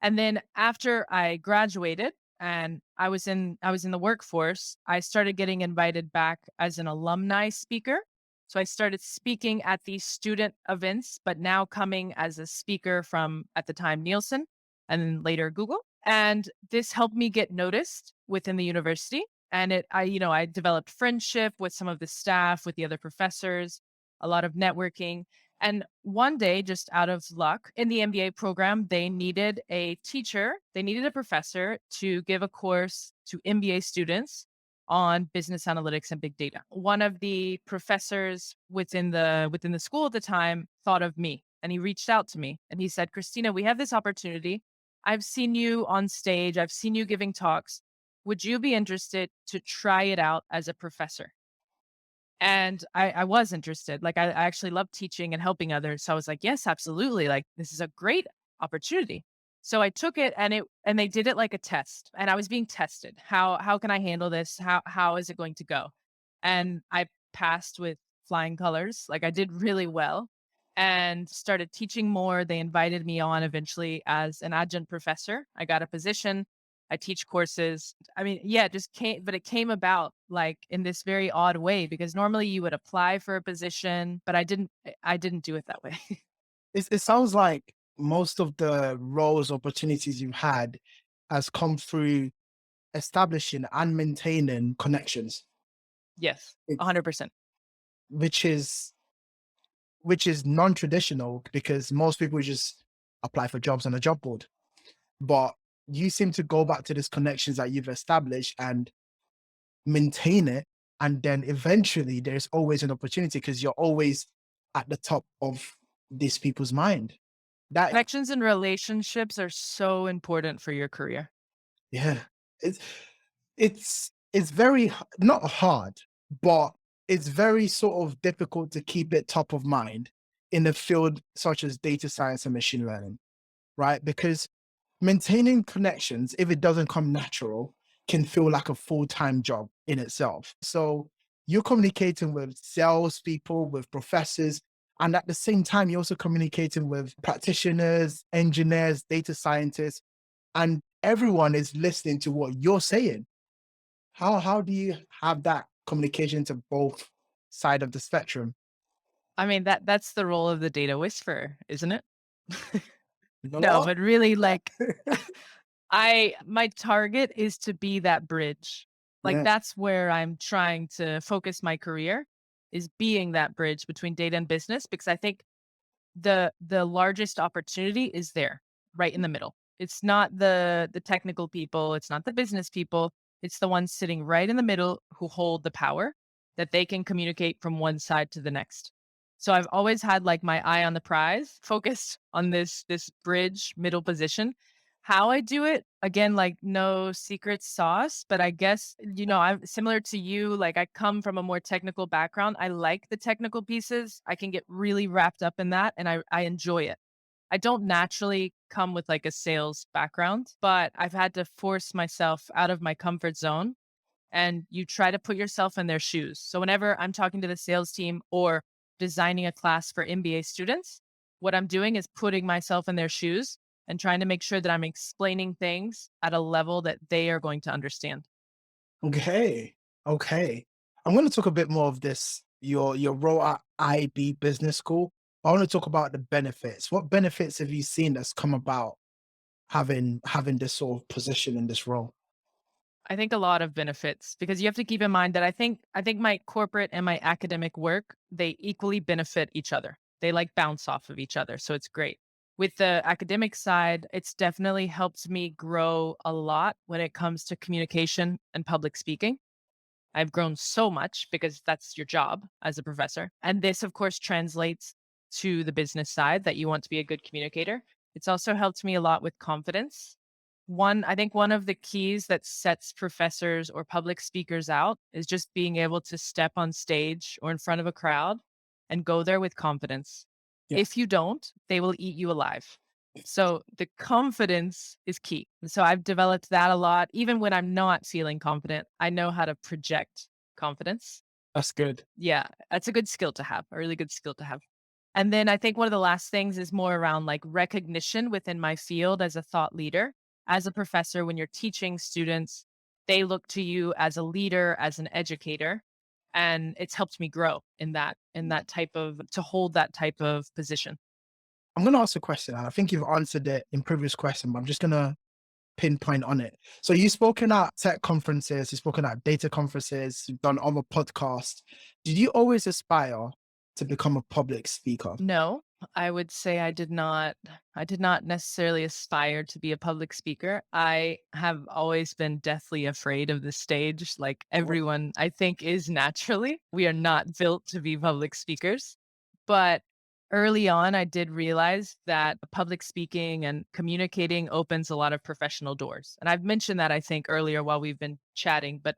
And then after I graduated and I was in the workforce, I started getting invited back as an alumni speaker. So I started speaking at these student events, but now coming as a speaker from at the time Nielsen and then later Google. And this helped me get noticed within the university. And I developed friendship with some of the staff, with the other professors, a lot of networking. And one day, just out of luck, in the MBA program, they needed a teacher, they needed a professor to give a course to MBA students on business analytics and big data. One of the professors within the school at the time thought of me and he reached out to me and he said, "Christina, we have this opportunity. I've seen you on stage, I've seen you giving talks. Would you be interested to try it out as a professor?" And I was interested. Like, I actually love teaching and helping others. So I was like, yes, absolutely. Like, this is a great opportunity. So I took it and they did it like a test. And I was being tested. How can I handle this? How is it going to go? And I passed with flying colors. Like I did really well and started teaching more. They invited me on eventually as an adjunct professor. I got a position. I teach courses. I mean, yeah, it just came, but it came about like in this very odd way because normally you would apply for a position, but I didn't do it that way. It sounds like most of the roles, opportunities you've had has come through establishing and maintaining connections, Yes, it, 100%. which is which is non-traditional because most people just apply for jobs on a job board. But you seem to go back to these connections that you've established and maintain it. And then eventually there's always an opportunity because you're always at the top of these people's mind. That Connections and relationships are so important for your career. yeah. It's it's very not hard, but it's very sort of difficult to keep it top of mind in a field such as data science and machine learning, right? Because maintaining connections, if it doesn't come natural, can feel like a full-time job in itself. So you're communicating with salespeople, with professors, and at the same time, you're also communicating with practitioners, engineers, data scientists, and everyone is listening to what you're saying. How do you have that communication to both side of the spectrum? I mean, that's the role of the data whisperer, isn't it? No, No. but really like My target is to be that bridge. Like, Yeah. that's where I'm trying to focus my career, is being that bridge between data and business, because I think the largest opportunity is there, right in the middle. It's not the technical people, it's not the business people, it's the ones sitting right in the middle who hold the power that they can communicate from one side to the next. So I've always had like my eye on the prize, focused on this bridge middle position. How I do it, again, like no secret sauce, but I guess, I'm similar to you. Like, I come from a more technical background. I like the technical pieces. I can get really wrapped up in that and I enjoy it. I don't naturally come with like a sales background, but I've had to force myself out of my comfort zone, and you try to put yourself in their shoes. So whenever I'm talking to the sales team or designing a class for MBA students, what I'm doing is putting myself in their shoes and trying to make sure that I'm explaining things at a level that they are going to understand. Okay. Okay. I'm going to talk a bit more of this, your role at IB Business School. I want to talk about the benefits. What benefits have you seen that's come about having this sort of position in this role? I think a lot of benefits, because you have to keep in mind that I think my corporate and my academic work, they equally benefit each other. They like bounce off of each other, so it's great. With the academic side, it's definitely helped me grow a lot when it comes to communication and public speaking. I've grown so much because that's your job as a professor. And this, of course, translates to the business side, that you want to be a good communicator. It's also helped me a lot with confidence. I think one of the keys that sets professors or public speakers out is just being able to step on stage or in front of a crowd and go there with confidence. Yeah, If you don't, they will eat you alive. So the confidence is key. So I've developed that a lot. Even when I'm not feeling confident, I know how to project confidence. that's good. Yeah, that's a good skill to have, a really good skill to have. And then I think one of the last things is more around like recognition within my field as a thought leader. As a professor, when you're teaching students, they look to you as a leader, as an educator. And it's helped me grow in that type of, to hold that type of position. I'm going to ask a question, and I think you've answered it in previous question, but I'm just going to pinpoint on it. So you've spoken at tech conferences, you've spoken at data conferences, you've done other podcasts. Did you always aspire to become a public speaker? No, I would say I did not necessarily aspire to be a public speaker. I have always been deathly afraid of the stage, like What? everyone I think is naturally. We are not built to be public speakers. But early on, I did realize that public speaking and communicating opens a lot of professional doors. And I've mentioned that, I think, earlier while we've been chatting, but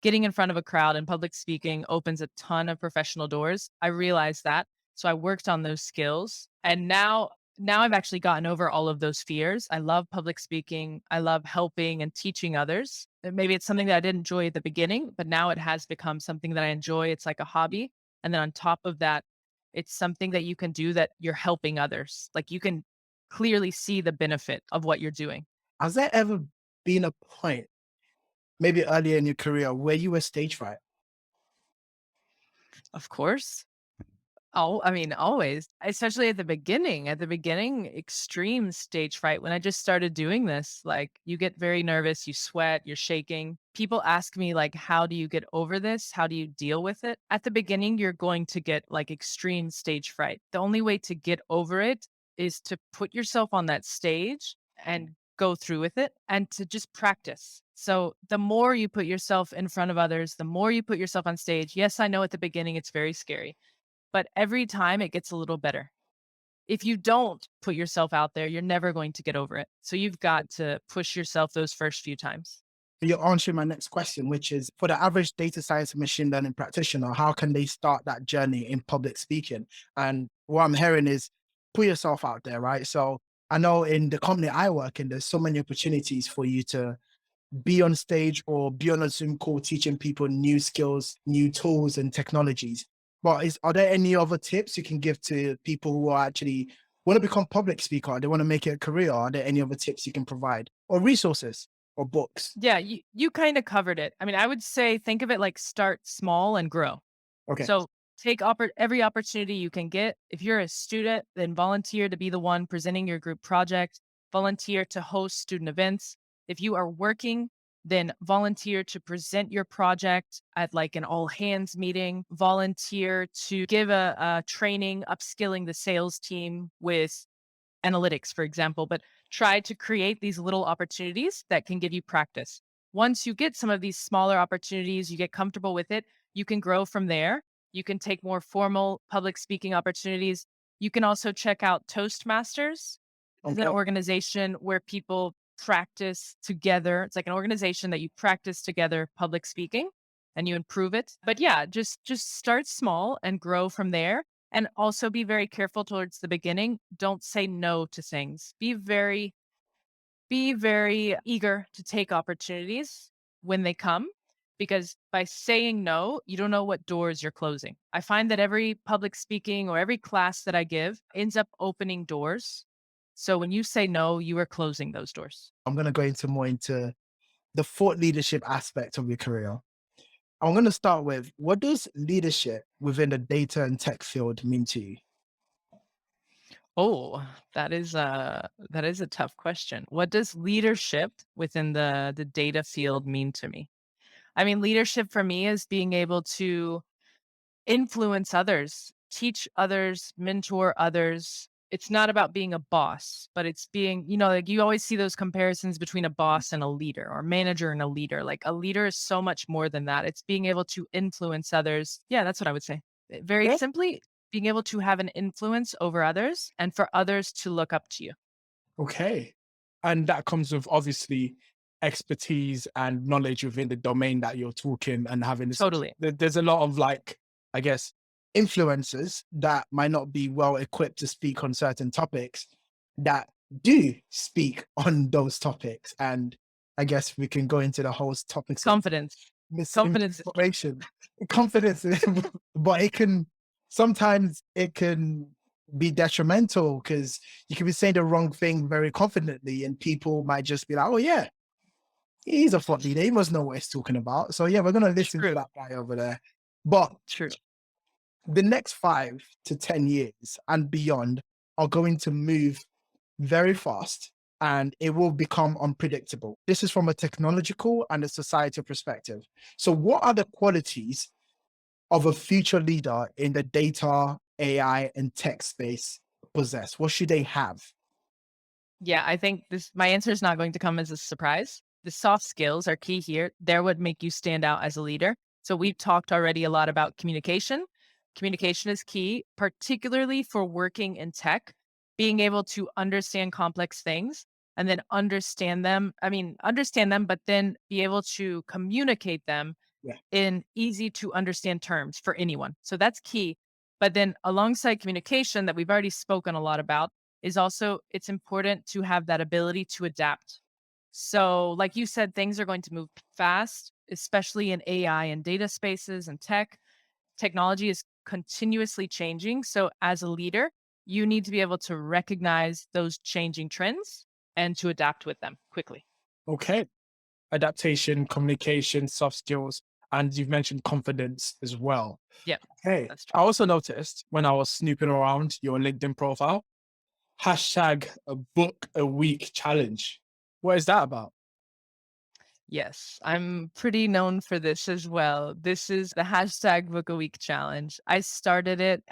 getting in front of a crowd and public speaking opens a ton of professional doors. I realized that. So I worked on those skills. And now I've actually gotten over all of those fears. I love public speaking. I love helping and teaching others. And maybe it's something that I didn't enjoy at the beginning, but now it has become something that I enjoy. It's like a hobby. And then on top of that, it's something that you can do that you're helping others. Like, you can clearly see the benefit of what you're doing. Has there ever been a point, maybe earlier in your career, where you were stage fright? Of course. Oh, I mean, always, especially at the beginning. At the beginning, extreme stage fright. When I just started doing this, like, you get very nervous, you sweat, you're shaking. People ask me, like, how do you get over this? How do you deal with it? At the beginning, you're going to get like extreme stage fright. The only way to get over it is to put yourself on that stage and go through with it, and to just practice. So the more you put yourself in front of others, the more you put yourself on stage. Yes, I know at the beginning it's very scary, but every time it gets a little better. If you don't put yourself out there, you're never going to get over it. So you've got to push yourself those first few times. You're answering my next question, which is for the average data science and machine learning practitioner, how can they start that journey in public speaking? And what I'm hearing is put yourself out there, right? So I know in the company I work in, there's so many opportunities for you to be on stage or be on a Zoom call teaching people new skills, new tools and technologies. But are there any other tips you can give to people who are actually want to become public speaker? They want to make it a career. Are there any other tips you can provide or resources or books? Yeah, you kind of covered it. I mean, I would say think of it like start small and grow. Okay. So take every opportunity you can get. If you're a student, then volunteer to be the one presenting your group project, volunteer to host student events, If you are working, then volunteer to present your project at like an all hands meeting, volunteer to give a training, upskilling the sales team with analytics, for example, but try to create these little opportunities that can give you practice. Once you get some of these smaller opportunities, you get comfortable with it, you can grow from there. You can take more formal public speaking opportunities. You can also check out Toastmasters. This is an Okay. organization where people practice together. It's like an organization that you practice together public speaking and you improve it. But yeah, just start small and grow from there, and also be very careful towards the beginning. Don't say no to things. Be very eager to take opportunities when they come, because by saying no, you don't know what doors you're closing. I find that every public speaking or every class that I give ends up opening doors. So when you say no, you are closing those doors. I'm going to go into more into the thought leadership aspect of your career. I'm going to start with, what does leadership within the data and tech field mean to you? Oh, that is a tough question. What does leadership within the data field mean to me? I mean, leadership for me is being able to influence others, teach others, mentor others. It's not about being a boss, but it's being, like you always see those comparisons between a boss and a leader, or manager and a leader. Like a leader is so much more than that. It's being able to influence others. Yeah, that's what I would say. Very Yeah. simply, being able to have an influence over others and for others to look up to you. Okay. And that comes with obviously expertise and knowledge within the domain that you're talking and having this. Totally. There's a lot of like, I guess, influencers that might not be well equipped to speak on certain topics that do speak on those topics. And I guess we can go into the whole topics of Confidence. Confidence is key. misinformation, confidence, but sometimes it can be detrimental because you can be saying the wrong thing very confidently and people might just be like, oh yeah, he's a thought leader. He must know what he's talking about. So yeah, we're going to listen to True. that guy over there. But True. the next 5 to 10 years and beyond are going to move very fast and it will become unpredictable. This is from a technological and a societal perspective. So what are the qualities of a future leader in the data, AI, and tech space possess? What should they have? Yeah, I think this my answer is not going to come as a surprise. The soft skills are key here. They're what make you stand out as a leader. So we've talked already a lot about communication. Communication is key, particularly for working in tech, being able to understand complex things and then understand them, but then be able to communicate them Yeah. in easy to understand terms for anyone. So that's key. But then alongside communication that we've already spoken a lot about is also it's important to have that ability to adapt. So like you said, things are going to move fast, especially in AI and data spaces and tech. Technology is continuously changing. So as a leader, you need to be able to recognize those changing trends and to adapt with them quickly. Okay. Adaptation, communication, soft skills, and you've mentioned confidence as well. Yeah, Hey, that's I true. also noticed when I was snooping around your LinkedIn profile, hashtag a book a week challenge. What is that about? Yes, I'm pretty known for this as well. This is the hashtag book a week challenge. I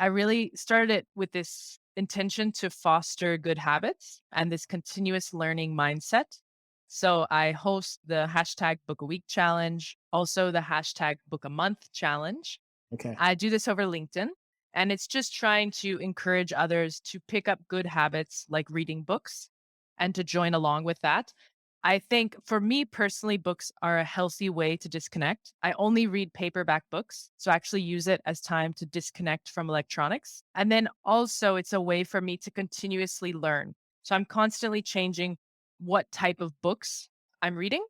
really started it with this intention to foster good habits and this continuous learning mindset. So I host the hashtag book a week challenge, also the hashtag book a month challenge. Okay. I do this over LinkedIn, and it's just trying to encourage others to pick up good habits like reading books and to join along with that. I think for me personally, books are a healthy way to disconnect. I only read paperback books, so I actually use it as time to disconnect from electronics. And then also, it's a way for me to continuously learn. So I'm constantly changing what type of books I'm reading,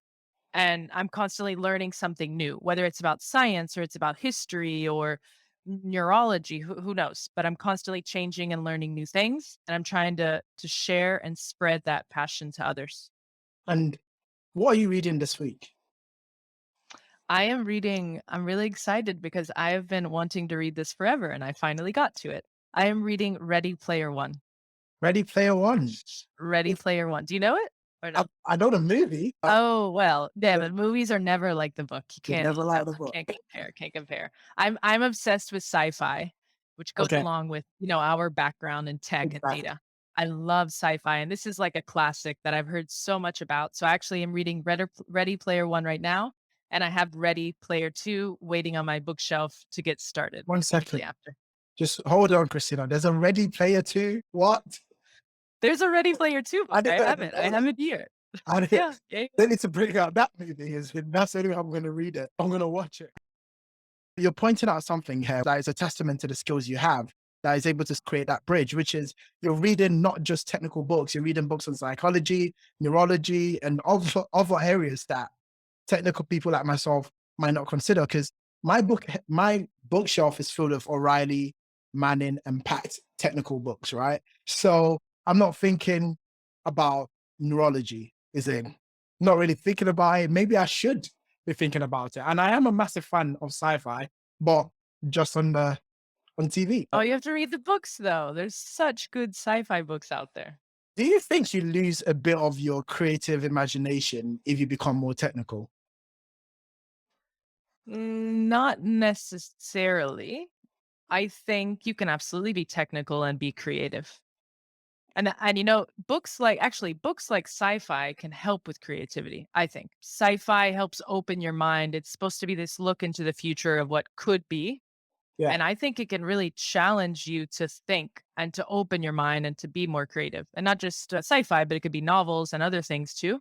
and I'm constantly learning something new, whether it's about science or it's about history or neurology, who knows? But I'm constantly changing and learning new things, and I'm trying to share and spread that passion to others. And what are you reading this week? I'm really excited because I have been wanting to read this forever and I finally got to it. I am reading Ready Player One. Ready Player One. Ready It, Player One. Do you know it? or no? I know the movie. Oh, well, yeah, The, but movies are never like the book. You you can't never no, liked the book. can't compare, can't compare. I'm obsessed with sci-fi, which goes Okay. along with, our background in tech and Exactly. data. I love sci-fi, and this is like a classic that I've heard so much about. So I actually am reading Ready Player One right now, and I have Ready Player Two waiting on my bookshelf to get started One shortly second. after. Just hold on, Christina. There's a Ready Player 2. What? There's a Ready Player Two I book. I didn't have even it. I know that. have it here. I didn't, Yeah, yeah. they need to bring out that movie. That's the only way I'm going to read it. I'm going to watch it. You're pointing out something here that is a testament to the skills you have that is able to create that bridge, which is you're reading not just technical books, you're reading books on psychology, neurology, and other areas that technical people like myself might not consider. Because my bookshelf is filled with O'Reilly, Manning, and packed technical books, right? So I'm not thinking about neurology, is it? Not really thinking about it. Maybe I should be thinking about it. And I am a massive fan of sci-fi, but just on TV. Oh, you have to read the books though. There's such good sci-fi books out there. Do you think you lose a bit of your creative imagination if you become more technical? Not necessarily. I think you can absolutely be technical and be creative. And books like sci-fi can help with creativity, I think. Sci-fi helps open your mind. It's supposed to be this look into the future of what could be. Yeah. And I think it can really challenge you to think and to open your mind and to be more creative. And not just sci-fi, but it could be novels and other things too.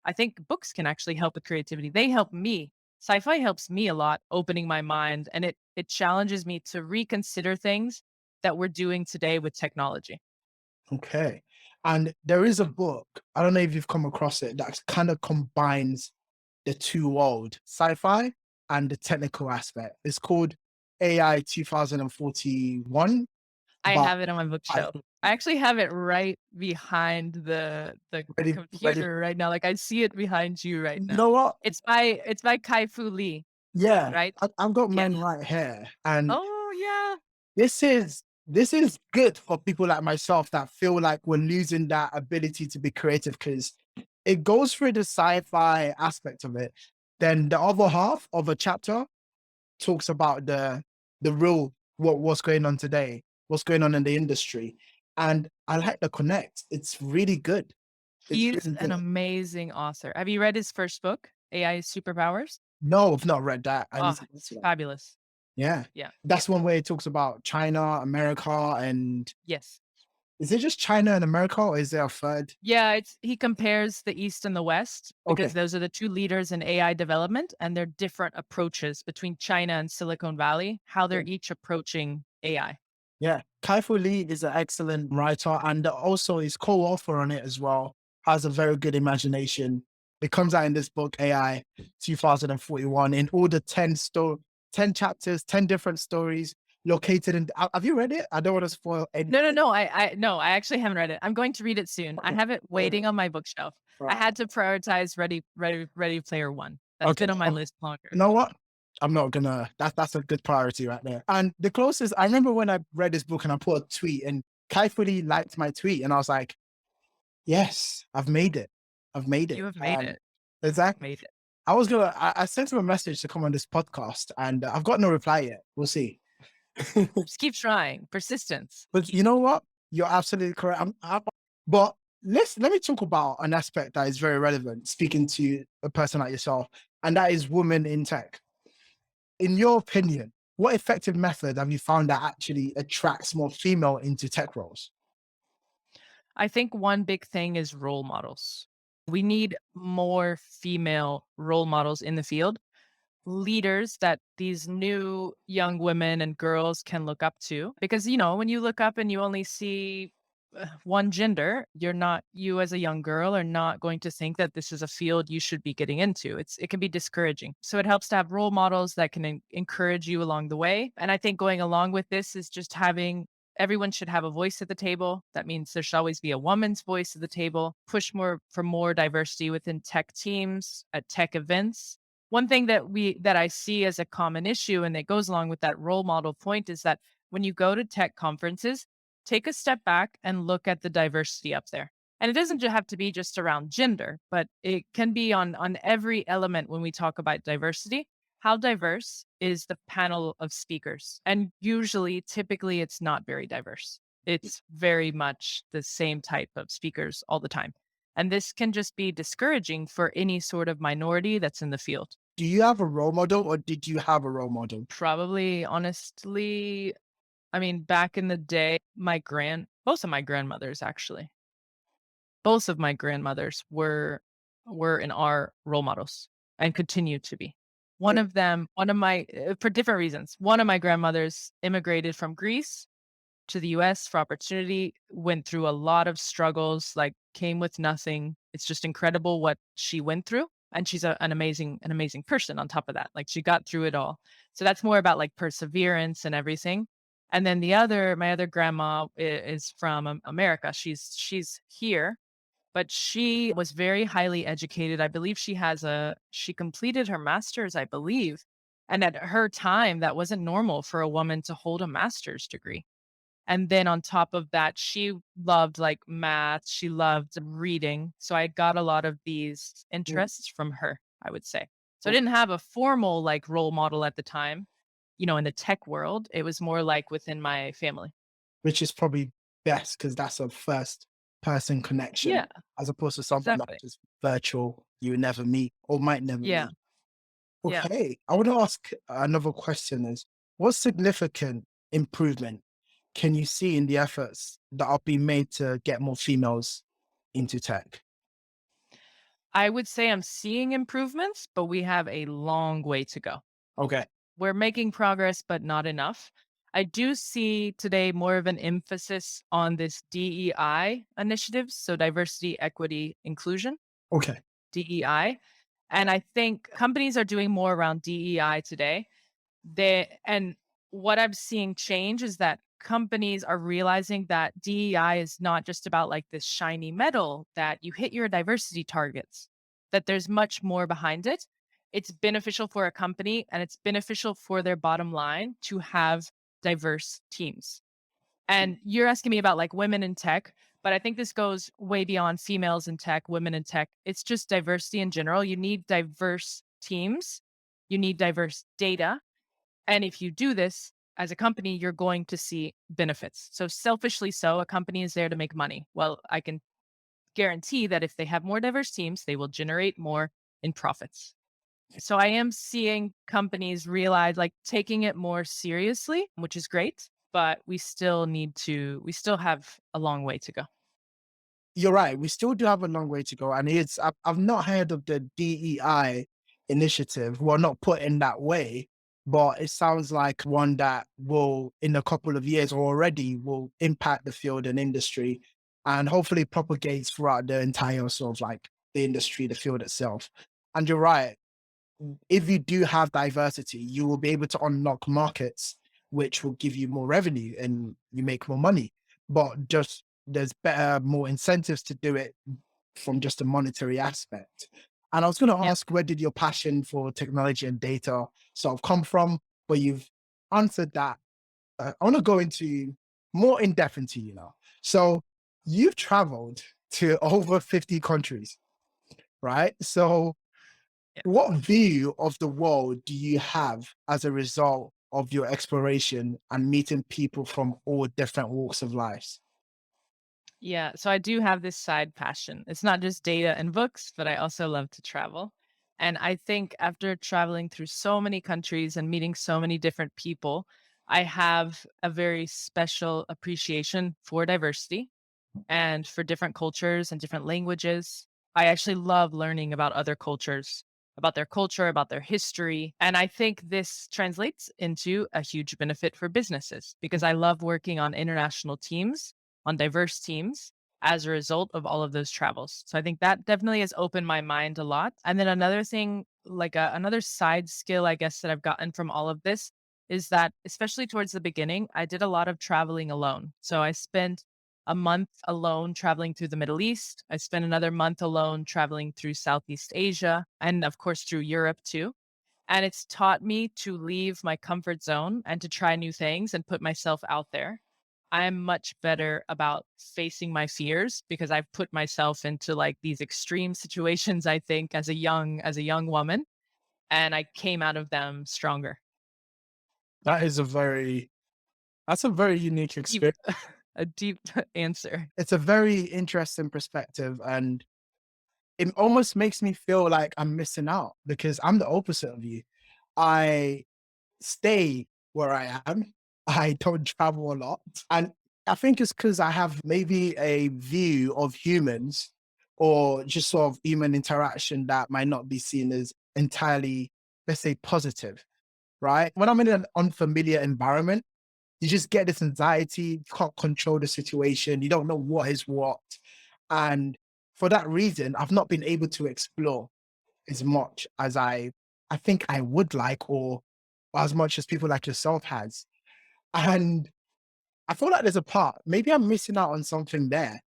I think books can actually help with creativity. They help me. Sci-fi helps me a lot, opening my mind, and it challenges me to reconsider things that we're doing today with technology. Okay. And there is a book, I don't know if you've come across it, that kind of combines the two world, sci-fi and the technical aspect. It's called AI 2041 I by have it on my bookshelf. I actually have it right behind the ready. computer right now. Like I see it behind you right You now. know what? It's by Kai-Fu Lee, Yeah, right? I've got Yeah. mine right here. And Oh yeah. this is good for people like myself that feel like we're losing that ability to be creative because it goes through the sci-fi aspect of it. Then the other half of a chapter talks about the real what's going on today, what's going on in the industry. And I like the connect. It's really good. It's He's really an good. amazing author. Have you read his first book, AI Superpowers? No, I've not read that. I need Oh, to go it's to that. fabulous. Yeah. Yeah. That's one where it talks about China, America, and Yes. is it just China and America or is there a third? Yeah, he compares the East and the West because Okay. those are the 2 leaders in AI development, and their different approaches between China and Silicon Valley, how they're each approaching AI. Yeah, Kai-Fu Lee is an excellent writer and also his co-author on it as well. Has a very good imagination. It comes out in this book, AI 2041, in all the 10 chapters, 10 different stories located in. Have you read it? I don't want to spoil No, no, anything. no, I actually haven't read it. I'm going to read it soon. I Okay. have it waiting on my bookshelf. I Right. had to prioritize Ready Player One. That's Okay. been on my list longer. You know what? I'm not gonna. That's a good priority right there. And the closest I remember when I read this book and I put a tweet and Kai-Fu Lee liked my tweet and I was like, yes, I've made it. I've made You it. have made it. Exactly. Made it. I sent him a message to come on this podcast and I've got no reply yet. We'll see. Just keep trying. Persistence. But you know what? You're absolutely correct. But let me talk about an aspect that is very relevant, speaking to a person like yourself, and that is women in tech. In your opinion, what effective method have you found that actually attracts more female into tech roles? I think one big thing is role models. We need more female role models in the field, leaders that these new young women and girls can look up to. Because, when you look up and you only see one gender, you as a young girl are not going to think that this is a field you should be getting into. It can be discouraging. So it helps to have role models that can encourage you along the way. And I think going along with this is just having everyone should have a voice at the table. That means there should always be a woman's voice at the table. Push more for more diversity within tech teams, at tech events. One thing that I see as a common issue and that goes along with that role model point is that when you go to tech conferences, take a step back and look at the diversity up there. And it doesn't have to be just around gender, but it can be on every element when we talk about diversity. How diverse is the panel of speakers? And usually, typically, it's not very diverse. It's very much the same type of speakers all the time. And this can just be discouraging for any sort of minority that's in the field. Do you have a role model or did you have a role model? Probably, honestly, I mean, back in the day, both of my grandmothers actually, both of my grandmothers were in our role models and continue to be. One of my for different reasons. One of my grandmothers immigrated from Greece to the US for opportunity, went through a lot of struggles, like came with nothing. It's just incredible what she went through. And she's an amazing person on top of that. Like she got through it all. So that's more about like perseverance and everything. And then my other grandma is from America. She's here, but she was very highly educated. I believe she completed her master's, I believe. And at her time, that wasn't normal for a woman to hold a master's degree. And then on top of that, she loved like math, she loved reading. So I got a lot of these interests from her, I would say. So I didn't have a formal like role model at the time, in the tech world. It was more like within my family. Which is probably best because that's a first person connection Yeah, as opposed to someone that's exactly. just virtual you would never meet or might never Yeah, meet. yeah. Okay, I want to ask another question is what significant improvement can you see in the efforts that are being made to get more females into tech? I would say I'm seeing improvements, but we have a long way to go. Okay, We're making progress, but not enough. I do see today more of an emphasis on this DEI initiatives, so diversity, equity, inclusion, okay. DEI. And I think companies are doing more around DEI today. And what I'm seeing change is that companies are realizing that DEI is not just about like this shiny medal that you hit your diversity targets, that there's much more behind it. It's beneficial for a company and it's beneficial for their bottom line to have diverse teams. And you're asking me about like women in tech, but I think this goes way beyond females in tech, women in tech. It's just diversity in general. You need diverse teams, you need diverse data, and if you do this as a company, you're going to see benefits. So, selfishly so, a company is there to make money. Well, I can guarantee that if they have more diverse teams, they will generate more in profits. So, I am seeing companies realize like taking it more seriously, which is great, but we still have a long way to go. You're right. We still do have a long way to go. And I've not heard of the DEI initiative. Well, not put in that way, but it sounds like one that will, in a couple of years or already, will impact the field and industry and hopefully propagates throughout the entire sort of like the industry, the field itself. And you're right, if you do have diversity, you will be able to unlock markets, which will give you more revenue and you make more money. But just there's better, more incentives to do it from just a monetary aspect. And I was going to Yeah. ask, where did your passion for technology and data sort of come from? But you've answered that. I want to go into more in depth into So you've traveled to over 50 countries, right? So Yeah. what view of the world do you have as a result of your exploration and meeting people from all different walks of life? Yeah. So I do have this side passion. It's not just data and books, but I also love to travel. And I think after traveling through so many countries and meeting so many different people, I have a very special appreciation for diversity and for different cultures and different languages. I actually love learning about other cultures, about their culture, about their history. And I think this translates into a huge benefit for businesses because I love working on international teams, on diverse teams as a result of all of those travels. So I think that definitely has opened my mind a lot. And then another thing, like another side skill, I guess, that I've gotten from all of this is that, especially towards the beginning, I did a lot of traveling alone. So I spent a month alone traveling through the Middle East. I spent another month alone traveling through Southeast Asia and, of course, through Europe too. And it's taught me to leave my comfort zone and to try new things and put myself out there. I'm much better about facing my fears because I've put myself into like these extreme situations, I think, as a young woman, and I came out of them stronger. That is that's a very unique Deep experience. a deep answer. It's a very interesting perspective, and it almost makes me feel like I'm missing out because I'm the opposite of you. I stay where I am. I don't travel a lot. And I think it's because I have maybe a view of humans or just sort of human interaction that might not be seen as entirely, let's say, positive, right? When I'm in an unfamiliar environment, you just get this anxiety, you can't control the situation, you don't know what is what. And for that reason, I've not been able to explore as much as I think I would like, or as much as people like yourself has. And I feel like there's a part, maybe I'm missing out on something there.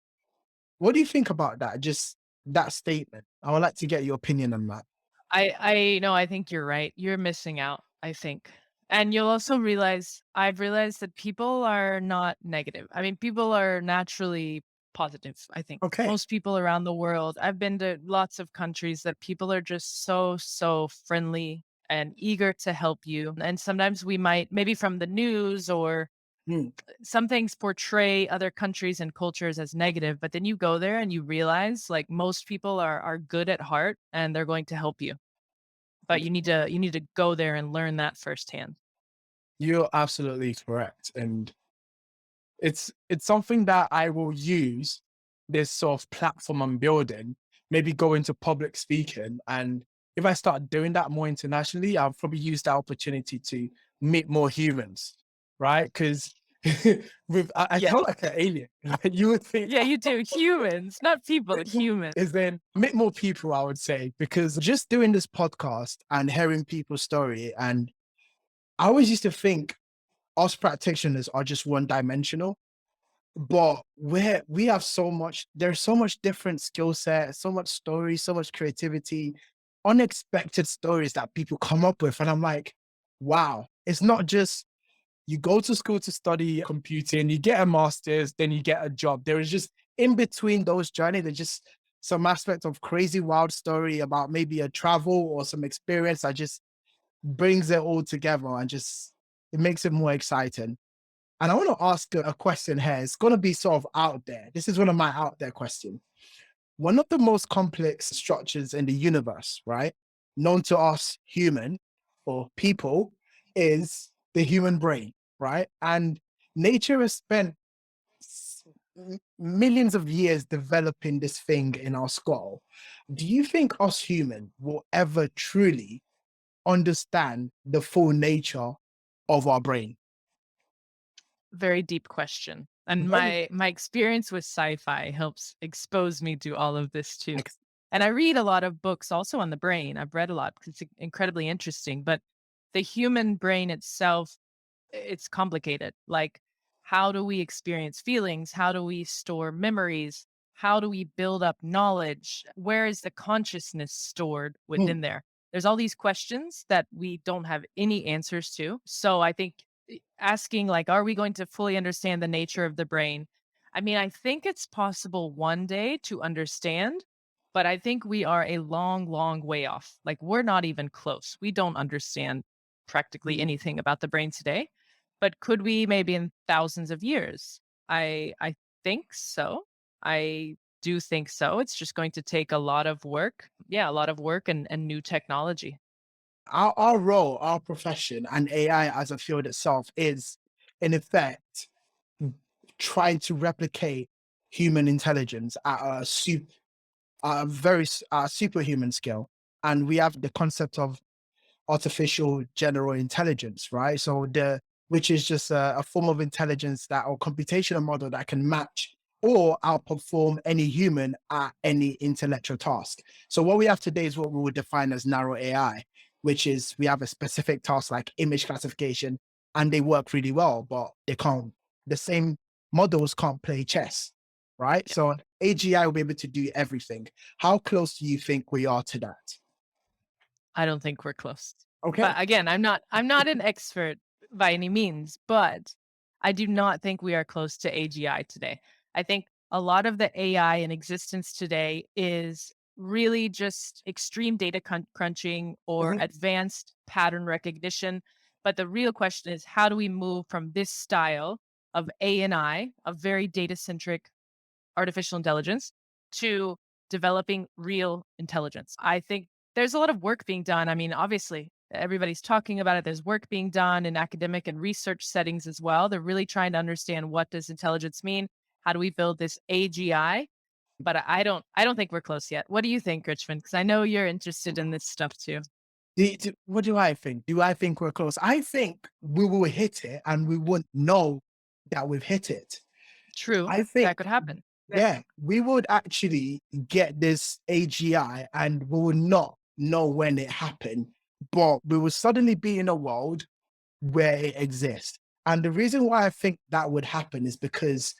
What do you think about that? Just that statement. I would like to get your opinion on that. I no, I think you're right. You're missing out, I think. And you'll also realize I've realized that people are not negative. I mean, people are naturally positive, I think. Okay. Most people around the world, I've been to lots of countries that people are just so, so friendly and eager to help you. And sometimes we might, maybe from the news or Hmm. some things portray other countries and cultures as negative, but then you go there and you realize like most people are good at heart and they're going to help you. But you need to go there and learn that firsthand. You're absolutely correct. And it's something that I will use this sort of platform I'm building, maybe go into public speaking. And if I start doing that more internationally, I'll probably use that opportunity to meet more humans, right? Because I Yeah. felt like an alien. Like, you would think, Yeah, you do. Humans, not people, humans. is then meet more people, I would say, because just doing this podcast and hearing people's story, and I always used to think us practitioners are just one dimensional, but we have so much, there's so much different skill set, so much story, so much creativity, unexpected stories that people come up with. And I'm like, wow, it's not just you go to school to study computing, you get a master's, then you get a job. There is just in between those journeys, there's just some aspect of crazy wild story about maybe a travel or some experience that just brings it all together and just it makes it more exciting. And I want to ask a question here. It's going to be sort of out there. This is one of my out there questions. One of the most complex structures in the universe, right? Known to us human or people is the human brain, right? And nature has spent millions of years developing this thing in our skull. Do you think us human will ever truly understand the full nature of our brain? Very deep question. And Very my experience with sci-fi helps expose me to all of this too. ex- And I read a lot of books also on the brain. I've read a lot because it's incredibly interesting, but the human brain itself, it's complicated. Like, how do we experience feelings? How do we store memories? How do we build up knowledge? Where is the consciousness stored hmm, within there? There's all these questions that we don't have any answers to. So I think asking, like, are we going to fully understand the nature of the brain? I mean, I think it's possible one day to understand, but I think we are a long, long way off. Like, we're not even close. We don't understand practically anything about the brain today, but could we maybe in thousands of years? I think so. I do think so. It's just going to take a lot of work. Yeah, a lot of work and new technology. our role, our profession, and AI as a field itself is, in effect, trying to replicate human intelligence at a very superhuman scale. And we have the concept of artificial general intelligence, right? So which is just a form of intelligence that or computational model that can match or outperform any human at any intellectual task. So what we have today is what we would define as narrow AI, which is we have a specific task like image classification, and they work really well, but they can't. The same models can't play chess, right? Yeah, So AGI will be able to do everything. How close do you think we are to that? I don't think we're close. Okay. But again, I'm not an expert by any means, but I do not think we are close to AGI today. I think a lot of the AI in existence today is really just extreme data crunching or Mhm. advanced pattern recognition. But the real question is, how do we move from this style of A&I, of very data centric artificial intelligence, to developing real intelligence? I think there's a lot of work being done. I mean, obviously, everybody's talking about it. There's work being done in academic and research settings as well. They're really trying to understand, what does intelligence mean? How do we build this AGI? But I don't think we're close yet. What do you think, Richmond? Because I know you're interested in this stuff too. What do I think? Do I think we're close? I think we will hit it and we won't know that we've hit it. True, I that think, could happen. yeah, we would actually get this AGI and we will not know when it happened, but we will suddenly be in a world where it exists. And the reason why I think that would happen is because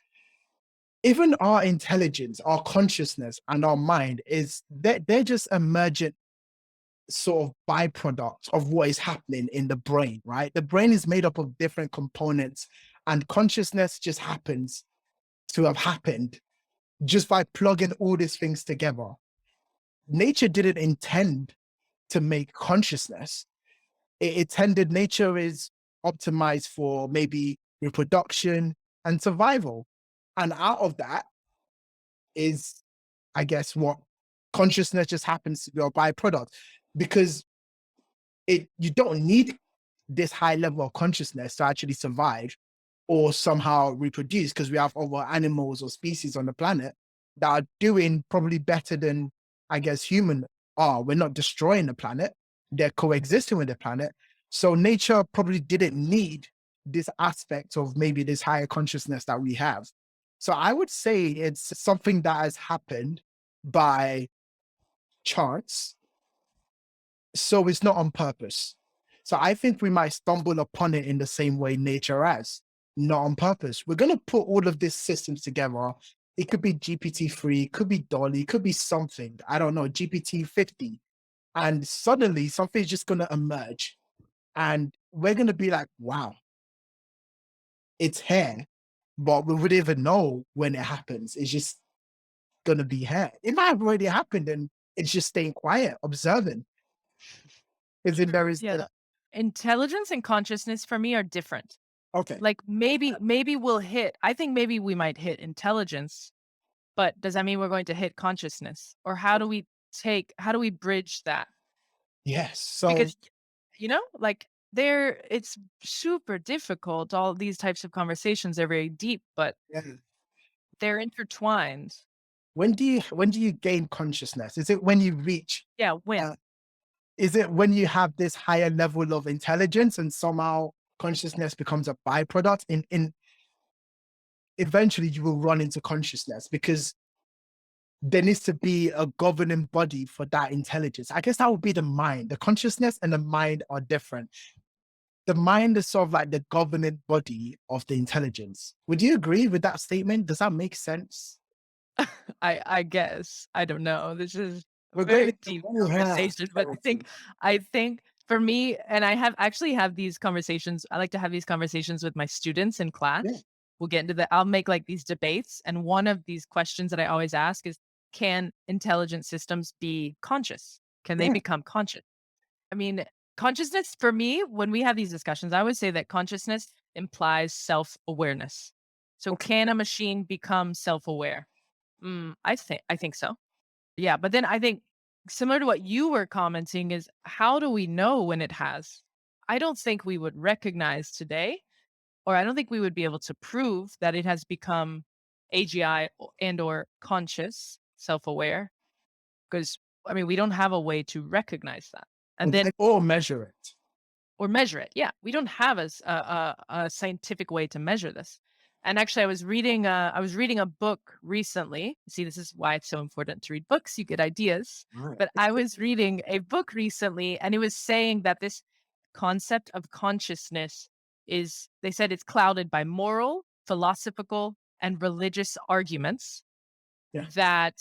even our intelligence, our consciousness, and our mind they're just emergent sort of byproduct of what is happening in the brain, right? The brain is made up of different components, and consciousness just happens to have happened just by plugging all these things together. Nature didn't intend to make consciousness. It intended nature is optimized for maybe reproduction and survival. And out of that is, I guess, what consciousness just happens to be a byproduct because you don't need this high level of consciousness to actually survive or somehow reproduce because we have other animals or species on the planet that are doing probably better than I guess human are. We're not destroying the planet, they're coexisting with the planet. So nature probably didn't need this aspect of maybe this higher consciousness that we have. So I would say it's something that has happened by chance, so it's not on purpose. So I think we might stumble upon it in the same way nature has, not on purpose. We're going to put all of these systems together. It could be GPT-3, it could be Dolly, it could be something, I don't know, GPT-50. And suddenly something's just going to emerge. And we're going to be like, wow, it's here. But we wouldn't even know when it happens. It's just going to be here. It might have already happened and it's just staying quiet, observing. Is in there is, Yeah, intelligence and consciousness for me are different. okay. Like, maybe we'll hit I think maybe we might hit intelligence, but does that mean we're going to hit consciousness? Or how do we bridge that? Yes. So Because, like, it's super difficult. All these types of conversations are very deep, but yeah. they're intertwined. When do you gain consciousness? Is it when you reach Yeah, when? uh, is it when you have this higher level of intelligence and somehow consciousness becomes a byproduct? In eventually you will run into consciousness because there needs to be a governing body for that intelligence. I guess that would be the mind. The consciousness and the mind are different. The mind is sort of like the governing body of the intelligence. Would you agree with that statement? Does that make sense? I guess. I don't know. This is a We're very going. deep Yeah. conversation, but I think for me, and I actually have these conversations. I like to have these conversations with my students in Yeah. class. We'll get into I'll make like these debates, and one of these questions that I always ask is, can intelligent systems be conscious? Can they Yeah. become conscious? I mean, consciousness for me, when we have these discussions, I would say that consciousness implies self-awareness. So Okay. can a machine become self-aware? I think so. Yeah, but then I think similar to what you were commenting is, how do we know when it has? I don't think we would recognize today, or I don't think we would be able to prove that it has become AGI and or conscious, self-aware, because I mean, we don't have a way to recognize that. And then Or measure it. or measure it. Yeah, we don't have a scientific way to measure this. And actually, I was reading a book recently. See, this is why it's so important to read books. You get ideas. Right. But I was reading a book recently, and it was saying that this concept of consciousness is, they said, it's clouded by moral, philosophical, and religious arguments Yeah. that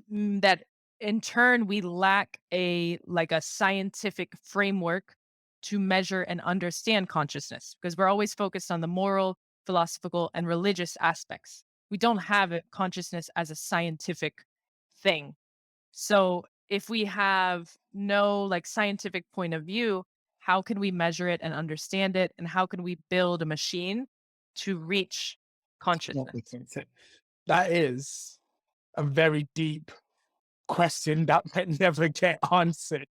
that in turn we lack a scientific framework to measure and understand consciousness, because we're always focused on the moral, philosophical, and religious aspects. We don't have it, consciousness as a scientific thing. So if we have no like scientific point of view, how can we measure it and understand it? And how can we build a machine to reach What we consciousness? can say. That is a very deep question that might never get answered.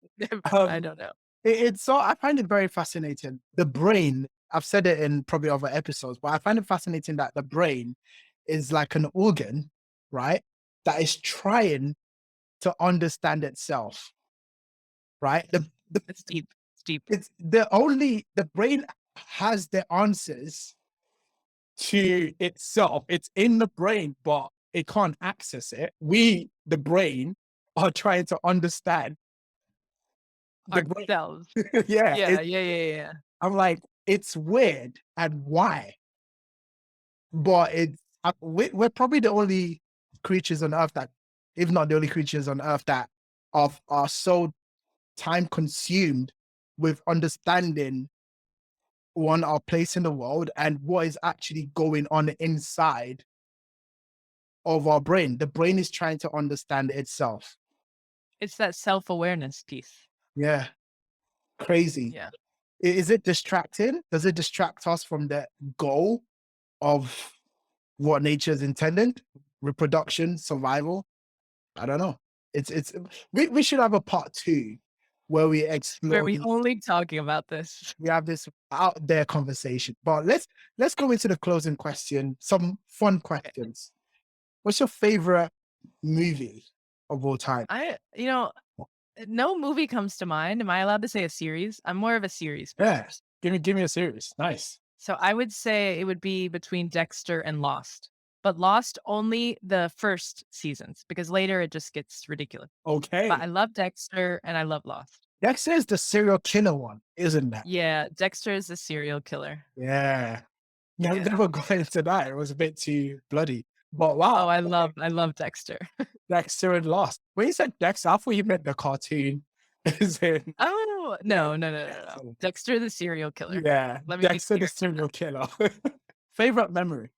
I Um, don't know. it's so I find it very fascinating. The brain, I've said it in probably other episodes, but I find it fascinating that the brain is like an organ, right? That is trying to understand itself, right? It's deep. It's deep. It's the brain has the answers to itself. It's in the brain, but it can't access it. We, the brain, are trying to understand the brain. Ourselves. Yeah, Yeah, yeah, yeah, yeah. I'm like, it's weird and why? But we're probably the only creatures on earth that, if not the only creatures on earth that are so time consumed with understanding one, our place in the world and what is actually going on inside of our brain. The brain is trying to understand itself. It's that self-awareness piece. Yeah, crazy. Yeah. Is it distracting? Does it distract us from the goal of what nature is intended? Reproduction, survival? I don't know. It's we should have a part two where we Where explore we only talking about this. we have this out there conversation. But let's go into the closing question. Some fun Okay. questions. What's your favorite movie of all time? No movie comes to mind. Am I allowed to say a series? I'm more of a series Yeah, person. give me a series. Nice. So I would say it would be between Dexter and Lost. But Lost only the first seasons because later it just gets ridiculous. But I Okay. love Dexter and I love Lost. Dexter is the serial killer one, isn't that? Yeah, Dexter is a serial killer. Yeah. Yeah. Never got into that. It was a bit too bloody. But Oh, wow, I love Dexter. Dexter and Lost. When you said Dexter, I thought you meant the cartoon. Is in Oh, yeah, no, no, no, no, no. Dexter the serial killer. yeah, Let me be Dexter the clear. serial killer. Favorite memory.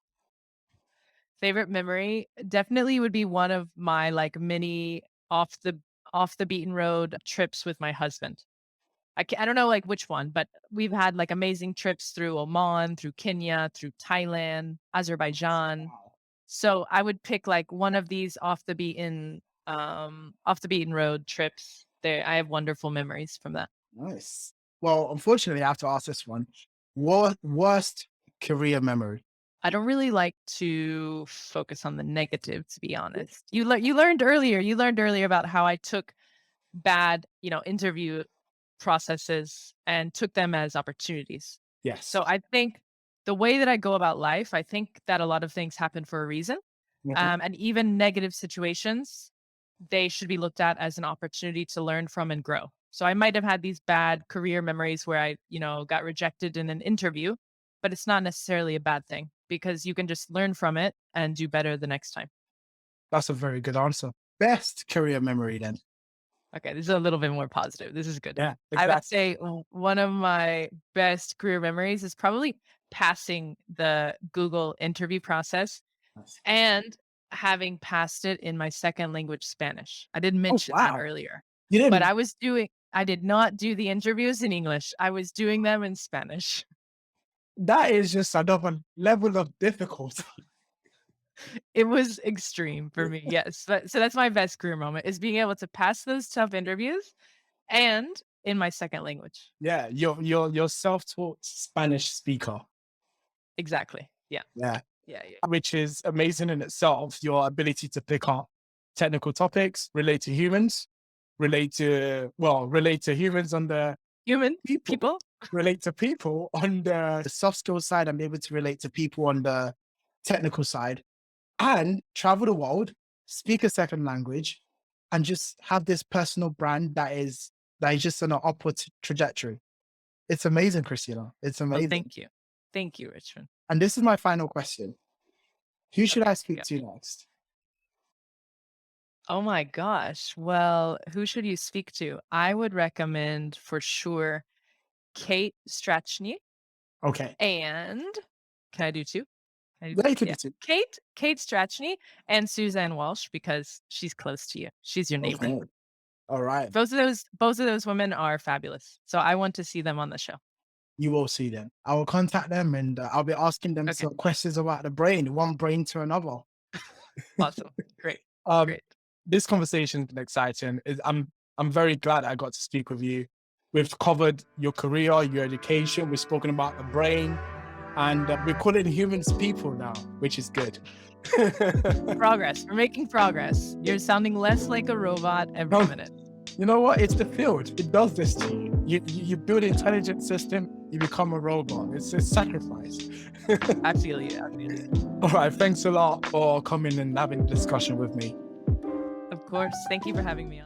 Favorite memory definitely would be one of my like mini off the off the beaten road trips with my husband. I don't know like which one, but we've had like amazing trips through Oman, through Kenya, through Thailand, Azerbaijan. Wow. So I would pick like one of these off the beaten road trips. There I have wonderful memories from that. Nice. Well, unfortunately, I have to ask this one. Worst career memory? I don't really like to focus on the negative, to be honest. You learned earlier about how I took bad, interview processes and took them as opportunities. So Yes. I think the way that I go about life, I think that a lot of things happen for a reason. Mhm. And even negative situations, they should be looked at as an opportunity to learn from and grow. So I might have had these bad career memories where I, got rejected in an interview, but it's not necessarily a bad thing because you can just learn from it and do better the next time. That's a very good answer. Best career memory then. Okay, this is a little bit more positive. This is good. Yeah, I would exactly. say one of my best career memories is probably passing the Google interview process Nice. and having passed it in my second language, Spanish. I didn't Oh mention that wow. earlier, You but didn't I did not do the interviews in English. I was doing them in Spanish. that is just another level of difficulty. It was extreme for me. Yes. So that's my best career moment is being able to pass those tough interviews and in my second language. Yeah, you're self-taught Spanish speaker. Exactly. Yeah. Yeah. Yeah. Yeah. Which is amazing in itself. Your ability to pick up technical topics, relate to humans on the Human people, people. relate to people on the soft skill side and be able to relate to people on the technical side and travel the world, speak a second language, and just have this personal brand that is just on an upward trajectory. It's amazing, Christina. It's Oh, amazing. thank you. Thank you, Richmond. And this is my final question. Who should Okay. I speak Yeah. to next? Oh my gosh. Well, who should you speak to? I would recommend for sure Kate Strachny Okay. and Can I do two? Can I do Yeah, two? you could Yeah. do two. Kate Strachny and Suzanne Walsh because she's close to you. She's your neighbor. Okay. All right. Both of those women are fabulous. So I want to see them on the show. You will see them. I will contact them and I'll be asking them Okay. some questions about the brain, one brain to another. Awesome. Great. Um, Great. this conversation's been exciting. I'm very glad I got to speak with you. We've covered your career, your education. We've spoken about the brain, and we're calling humans people now, which is good. Progress. We're making progress. You're sounding less like a robot every minute. You know what? It's the field. It does this to you. You build an intelligent system, you become a robot. It's a sacrifice. I feel you. I feel you. All right. Thanks a lot for coming and having a discussion with me. Of course. Thank you for having me on.